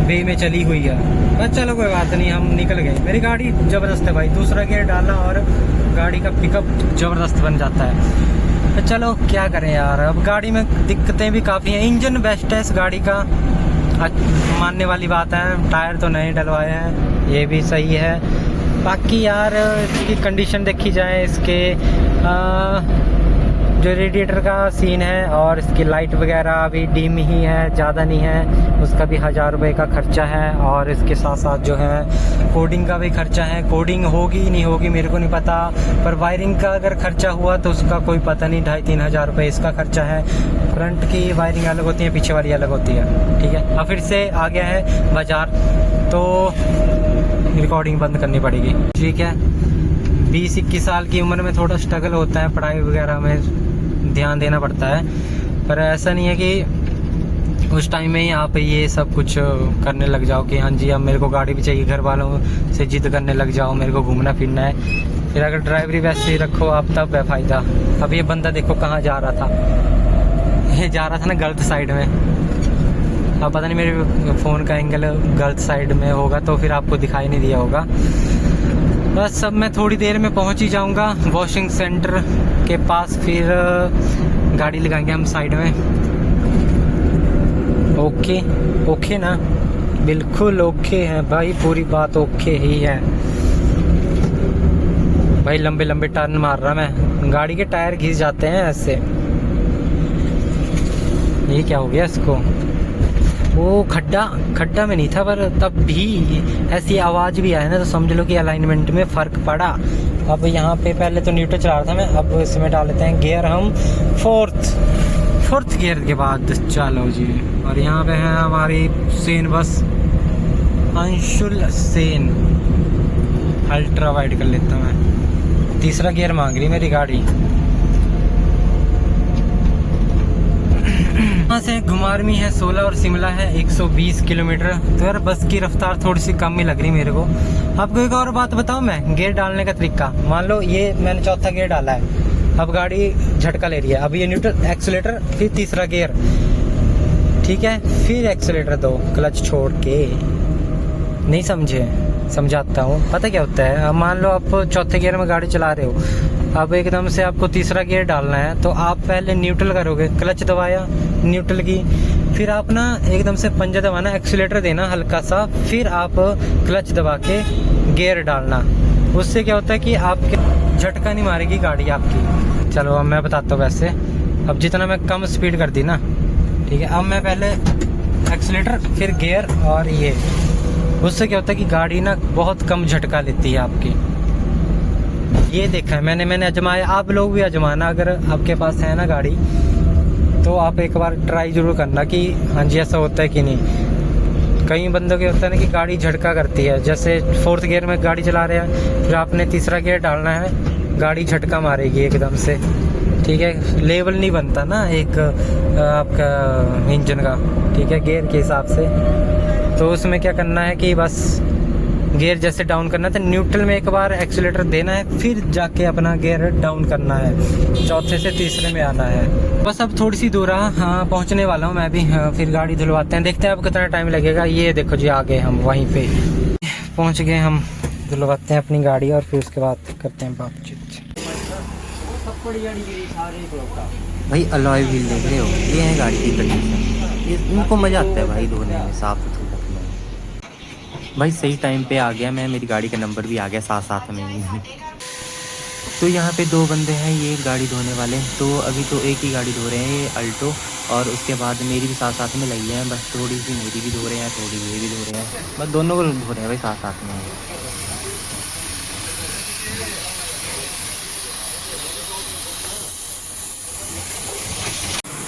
S1: वे में चली हुई है। बस चलो कोई बात नहीं, हम निकल गए। मेरी गाड़ी ज़बरदस्त है भाई, दूसरा गियर डाला और गाड़ी का पिकअप ज़बरदस्त बन जाता है। तो चलो क्या करें यार, अब गाड़ी में दिक्कतें भी काफ़ी हैं। इंजन बेस्ट है इस गाड़ी का, मानने वाली बात है। टायर तो नए डलवाए हैं, ये भी सही है। बाकी यार इसकी कंडीशन देखी जाए, इसके जो रेडिएटर का सीन है और इसकी लाइट वगैरह अभी डिम ही है, ज़्यादा नहीं है, उसका भी 1000 रुपये का खर्चा है। और इसके साथ साथ जो है कोडिंग का भी खर्चा है। कोडिंग होगी नहीं होगी मेरे को नहीं पता, पर वायरिंग का अगर खर्चा हुआ तो उसका कोई पता नहीं, 2500-3000 हज़ार रुपये इसका खर्चा है। फ्रंट की वायरिंग अलग होती है, पीछे वाली अलग होती है, ठीक है। अब फिर से आ गया है बाज़ार, तो रिकॉर्डिंग बंद करनी पड़ेगी। ठीक है, 20-21 साल की उम्र में थोड़ा स्ट्रगल होता है, पढ़ाई वगैरह में ध्यान देना पड़ता है, पर ऐसा नहीं है कि उस टाइम में ही आप ये सब कुछ करने लग जाओ कि हाँ जी अब मेरे को गाड़ी भी चाहिए, घर वालों से जिद करने लग जाओ, मेरे को घूमना फिरना है। फिर अगर ड्राइवरी वैसे ही रखो आप तब है फ़ायदा। अब ये बंदा देखो कहाँ जा रहा था, ये जा रहा था ना गलत साइड में। अब पता नहीं मेरे फ़ोन का एंगल गलत साइड में होगा तो फिर आपको दिखाई नहीं दिया होगा। बस अब मैं थोड़ी देर में पहुंच ही जाऊंगा वॉशिंग सेंटर के पास, फिर गाड़ी लगाएंगे हम साइड में। ओके ओके ना, बिल्कुल ओके है भाई, पूरी बात ओके ही है भाई। लंबे लंबे टर्न मार रहा मैं, गाड़ी के टायर घिस जाते हैं ऐसे। ये क्या हो गया इसको? वो खड्डा में नहीं था, पर तब भी ऐसी आवाज़ भी आया ना तो समझ लो कि अलाइनमेंट में फ़र्क पड़ा। अब यहाँ पे पहले तो न्यूट्रल चला रहा था मैं, अब इसमें डाल लेते हैं गियर हम फोर्थ गियर के बाद। चलो जी, और यहाँ पे है हमारी सेन बस, अंशुल सेन। अल्ट्रा वाइड कर लेता हूँ मैं, तीसरा गियर मांग रही मेरी गाड़ी। यहाँ से घुमारवी है 16 और शिमला है 120 किलोमीटर। तो यार बस की रफ्तार थोड़ी सी कम ही लग रही मेरे को। आपको एक और बात बताऊँ मैं, गियर डालने का तरीका। मान लो ये मैंने चौथा गियर डाला है, अब गाड़ी झटका ले रही है, अब ये न्यूट्रल, एक्सीलेटर, फिर तीसरा गियर, ठीक है, फिर एक्सीलेटर दो, क्लच छोड़ के। नहीं समझे? समझाता हूँ। पता क्या होता है, अब मान लो आप चौथे गियर में गाड़ी चला रहे हो, अब एकदम से आपको तीसरा गियर डालना है तो आप पहले न्यूट्रल करोगे, क्लच दबाया, न्यूट्रल की, फिर आप ना एकदम से पंजा दबाना, एक्सीलेटर देना हल्का सा, फिर आप क्लच दबा के गियर डालना। उससे क्या होता है कि आपके झटका नहीं मारेगी गाड़ी आपकी। चलो अब मैं बताता हूँ। वैसे अब जितना मैं कम स्पीड कर दी ना, ठीक है, अब मैं पहले एक्सीलेटर फिर गियर, और ये उससे क्या होता है कि गाड़ी ना बहुत कम झटका लेती है आपकी। ये देखा है मैंने आजमाया, आप लोग भी आजमाना अगर आपके पास है ना गाड़ी, तो आप एक बार ट्राई जरूर करना कि हाँ जी ऐसा होता है कि नहीं। कई बंदों के होता है ना कि गाड़ी झटका करती है, जैसे फोर्थ गियर में गाड़ी चला रहे हैं, फिर आपने तीसरा गियर डालना है, गाड़ी झटका मारेगी एकदम से, ठीक है, लेवल नहीं बनता ना एक आपका इंजन का, ठीक है, गियर के हिसाब से। तो उसमें क्या करना है कि बस गियर जैसे डाउन करना है तो न्यूट्रल में एक बार एक्सीलेटर देना है, फिर जाके अपना गियर डाउन करना है, चौथे से तीसरे में आना है। बस अब थोड़ी सी दूर हाँ पहुंचने वाला हूँ मैं भी। हाँ, फिर गाड़ी धुलवाते हैं, देखते हैं अब कितना टाइम लगेगा। ये देखो जी आ गए हम, वहीं पे पहुंच गए हम। धुलवाते हैं अपनी गाड़ी और फिर उसके बाद करते हैं बातचीत। भाई अलॉय व्हील देख रहे हो, ये है गाड़ी की कंडीशन। इनको मज़ा आता है भाई धोने में, साफ सुथरा रखने में। भाई सही टाइम पे आ गया मैं, मेरी गाड़ी का नंबर भी आ गया साथ में ही। तो यहाँ पे दो बंदे हैं ये गाड़ी धोने वाले, तो अभी तो एक ही गाड़ी धो रहे हैं, ये अल्टो, और उसके बाद मेरी भी साथ में लगी है। बस थोड़ी सी मेरी भी धो रहे हैं, थोड़ी ये भी धो रहे हैं, बस दोनों को धो रहे हैं भाई साथ में।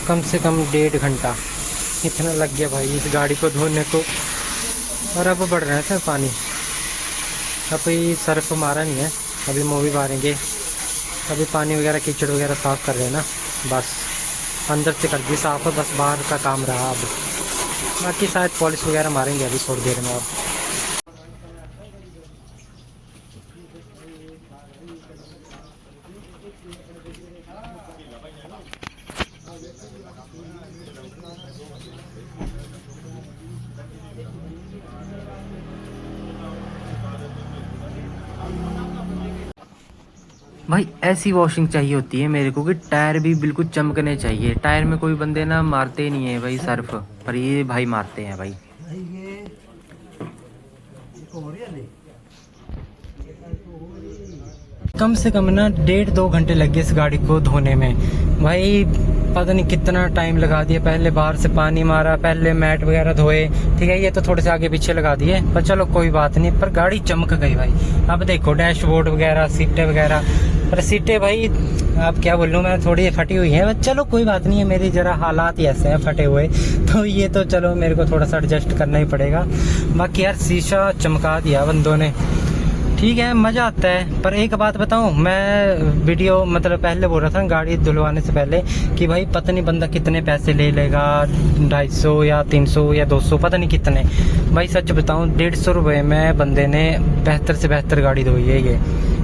S1: कम से कम 1.5 घंटा इतना लग गया भाई इस गाड़ी को धोने को। और अब बढ़ रहा है सर पानी, अब ये सर्फ मारा नहीं है, अभी मूवी मारेंगे। अभी पानी वगैरह कीचड़ वगैरह साफ़ कर रहे हैं ना, बस अंदर से कर दी साफ़, बस बाहर का काम रहा अब। बाकी शायद पॉलिश वगैरह मारेंगे अभी थोड़ी देर में। अब भाई ऐसी वॉशिंग चाहिए होती है मेरे को कि टायर भी बिल्कुल चमकने चाहिए। टायर में कोई बंदे ना मारते नहीं है भाई सर्फ, पर ये भाई मारते हैं भाई। कम से कम ना 1.5-2 घंटे लग गए इस गाड़ी को धोने में भाई। पता नहीं कितना टाइम लगा दिया, पहले बाहर से पानी मारा, पहले मैट वगैरह धोए, ठीक है। ये तो थोड़े से आगे पीछे लगा दिए, पर चलो कोई बात नहीं। पर गाड़ी चमक गई भाई। अब देखो डैशबोर्ड वगैरह, सीटें वगैरह, पर सीटें भाई अब क्या बोलूँ मैं, थोड़ी फटी हुई है। चलो कोई बात नहीं है, मेरी जरा हालात ही ऐसे हैं फटे हुए, तो ये तो चलो मेरे को थोड़ा सा एडजस्ट करना ही पड़ेगा। बाकी यार शीशा चमका दिया बंदों ने, ठीक है, मज़ा आता है। पर एक बात बताऊं, मैं वीडियो मतलब पहले बोल रहा था गाड़ी धुलवाने से पहले कि भाई पता नहीं बंदा कितने पैसे ले लेगा, 250 या 300 या 200, पता नहीं कितने। भाई सच बताऊं 150 रुपये में बंदे ने बेहतर से बेहतर गाड़ी धोई है ये,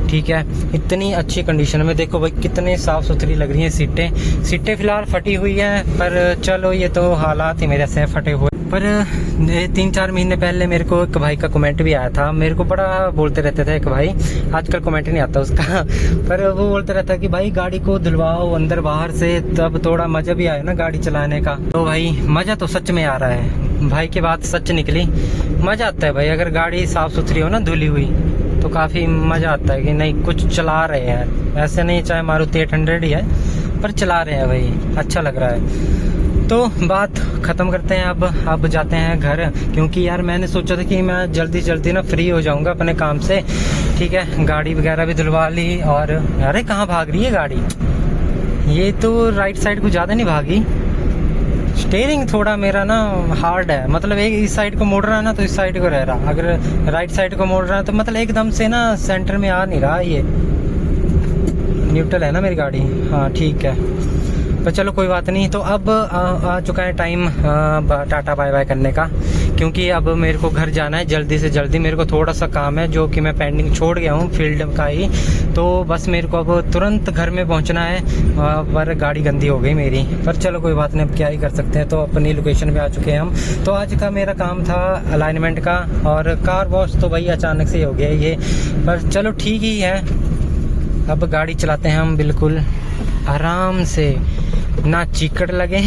S1: ठीक है। इतनी अच्छी कंडीशन में, देखो भाई कितने साफ़ सुथरी लग रही हैं सीटें फिलहाल फटी हुई हैं, पर चलो ये तो हालात ही मेरे से फटे हुए। पर 3-4 महीने पहले मेरे को एक भाई का कमेंट भी आया था, मेरे को बड़ा बोलते रहते थे एक भाई, आजकल कमेंट नहीं आता उसका पर वो बोलते रहता है कि भाई गाड़ी को धुलवाओ अंदर बाहर से, तब थोड़ा मज़ा भी आए ना गाड़ी चलाने का। तो भाई मज़ा तो सच में आ रहा है, भाई की बात सच निकली, मज़ा आता है भाई। अगर गाड़ी साफ़ सुथरी हो ना, धुली हुई, तो काफ़ी मज़ा आता है कि नहीं कुछ चला रहे हैं, ऐसे नहीं चाहे मारुति 800 ही है पर चला रहे हैं भाई, अच्छा लग रहा है। तो बात ख़त्म करते हैं, अब जाते हैं घर, क्योंकि यार मैंने सोचा था कि मैं जल्दी ना फ्री हो जाऊंगा अपने काम से, ठीक है। गाड़ी वगैरह भी धुलवा ली, और अरे कहाँ भाग रही है गाड़ी, ये तो राइट साइड को ज़्यादा नहीं भागी। स्टीयरिंग थोड़ा मेरा ना हार्ड है, मतलब एक इस साइड को मोड़ रहा है ना तो इस साइड को रह रहा, अगर राइट साइड को मोड़ रहा है तो मतलब एकदम से ना सेंटर में आ नहीं रहा। ये न्यूट्रल है ना मेरी गाड़ी, हाँ ठीक है। तो चलो कोई बात नहीं। तो अब आ चुका है टाइम टाटा बाय बाय करने का, क्योंकि अब मेरे को घर जाना है जल्दी से जल्दी। मेरे को थोड़ा सा काम है जो कि मैं पेंडिंग छोड़ गया हूँ फील्ड का ही, तो बस मेरे को अब तुरंत घर में पहुँचना है। पर गाड़ी गंदी हो गई मेरी, पर चलो कोई बात नहीं, अब क्या ही कर सकते हैं। तो अपनी लोकेशन पे आ चुके हैं हम। तो आज का मेरा काम था अलाइनमेंट का, और कार वॉश तो भाई अचानक से हो गया ये, पर चलो ठीक ही है। अब गाड़ी चलाते हैं हम बिल्कुल आराम से, ना चीकड़ लगे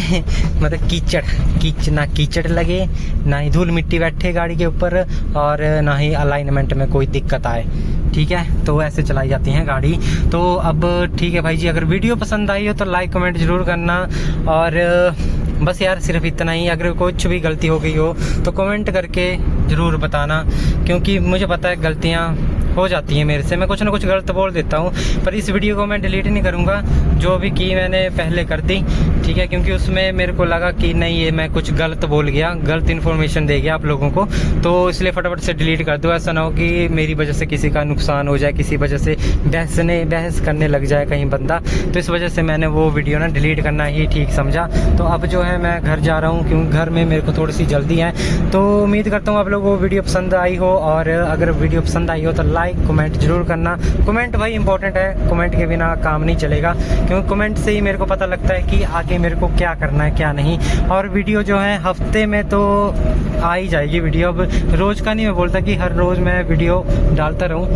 S1: मतलब कीचड़ लगे, ना ही धूल मिट्टी बैठे गाड़ी के ऊपर, और ना ही अलाइनमेंट में कोई दिक्कत आए, ठीक है। तो ऐसे चलाई जाती हैं गाड़ी। तो अब ठीक है भाई जी, अगर वीडियो पसंद आई हो तो लाइक कमेंट ज़रूर करना, और बस यार सिर्फ इतना ही। अगर कुछ भी गलती हो गई हो तो कमेंट करके ज़रूर बताना, क्योंकि मुझे पता है गलतियाँ हो जाती है मेरे से, मैं कुछ ना कुछ गलत बोल देता हूँ। पर इस वीडियो को मैं डिलीट नहीं करूँगा, जो भी की मैंने पहले कर दी, ठीक है, क्योंकि उसमें मेरे को लगा कि नहीं ये मैं कुछ गलत बोल गया, गलत इन्फॉर्मेशन दे गया आप लोगों को, तो इसलिए फटाफट से डिलीट कर दो। ऐसा ना हो कि मेरी वजह से किसी का नुकसान हो जाए, किसी वजह से बहस करने लग जाए कहीं बंदा, तो इस वजह से मैंने वो वीडियो ना डिलीट करना ही ठीक समझा। तो अब जो है मैं घर जा रहा हूँ, क्योंकि घर में मेरे को थोड़ी सी जल्दी है। तो उम्मीद करता हूँ आप लोगों को वीडियो पसंद आई हो, और अगर वीडियो पसंद आई हो तो लाइक कमेंट जरूर करना। कमेंट भाई इंपॉर्टेंट है, कमेंट के बिना काम नहीं चलेगा, क्योंकि कमेंट से ही मेरे को पता लगता है कि आगे मेरे को क्या करना है क्या नहीं। और वीडियो जो है हफ्ते में तो आ ही जाएगी वीडियो, अब रोज़ का नहीं मैं बोलता कि हर रोज़ मैं वीडियो डालता रहूं,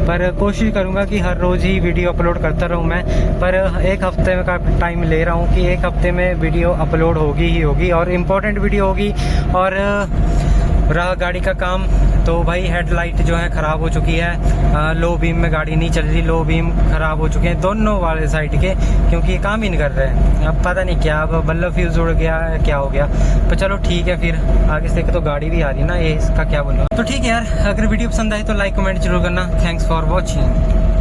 S1: पर कोशिश करूंगा कि हर रोज़ ही वीडियो अपलोड करता रहूं मैं। पर एक हफ्ते में का टाइम ले रहा हूं कि एक हफ्ते में वीडियो अपलोड होगी ही होगी, और इम्पोर्टेंट वीडियो होगी। और रहा गाड़ी का काम, तो भाई हेडलाइट जो है ख़राब हो चुकी है, लो बीम में गाड़ी नहीं चल रही, लो बीम ख़राब हो चुके हैं दोनों वाले साइड के, क्योंकि ये काम ही नहीं कर रहे हैं। अब पता नहीं क्या, अब बल्ब फ्यूज़ उड़ गया है, क्या हो गया। तो चलो ठीक है, फिर आगे से तो गाड़ी भी आ रही है ना, ये इसका क्या बोलूँ। तो ठीक है यार, अगर वीडियो पसंद आए तो लाइक कमेंट जरूर करना। Thanks for watching.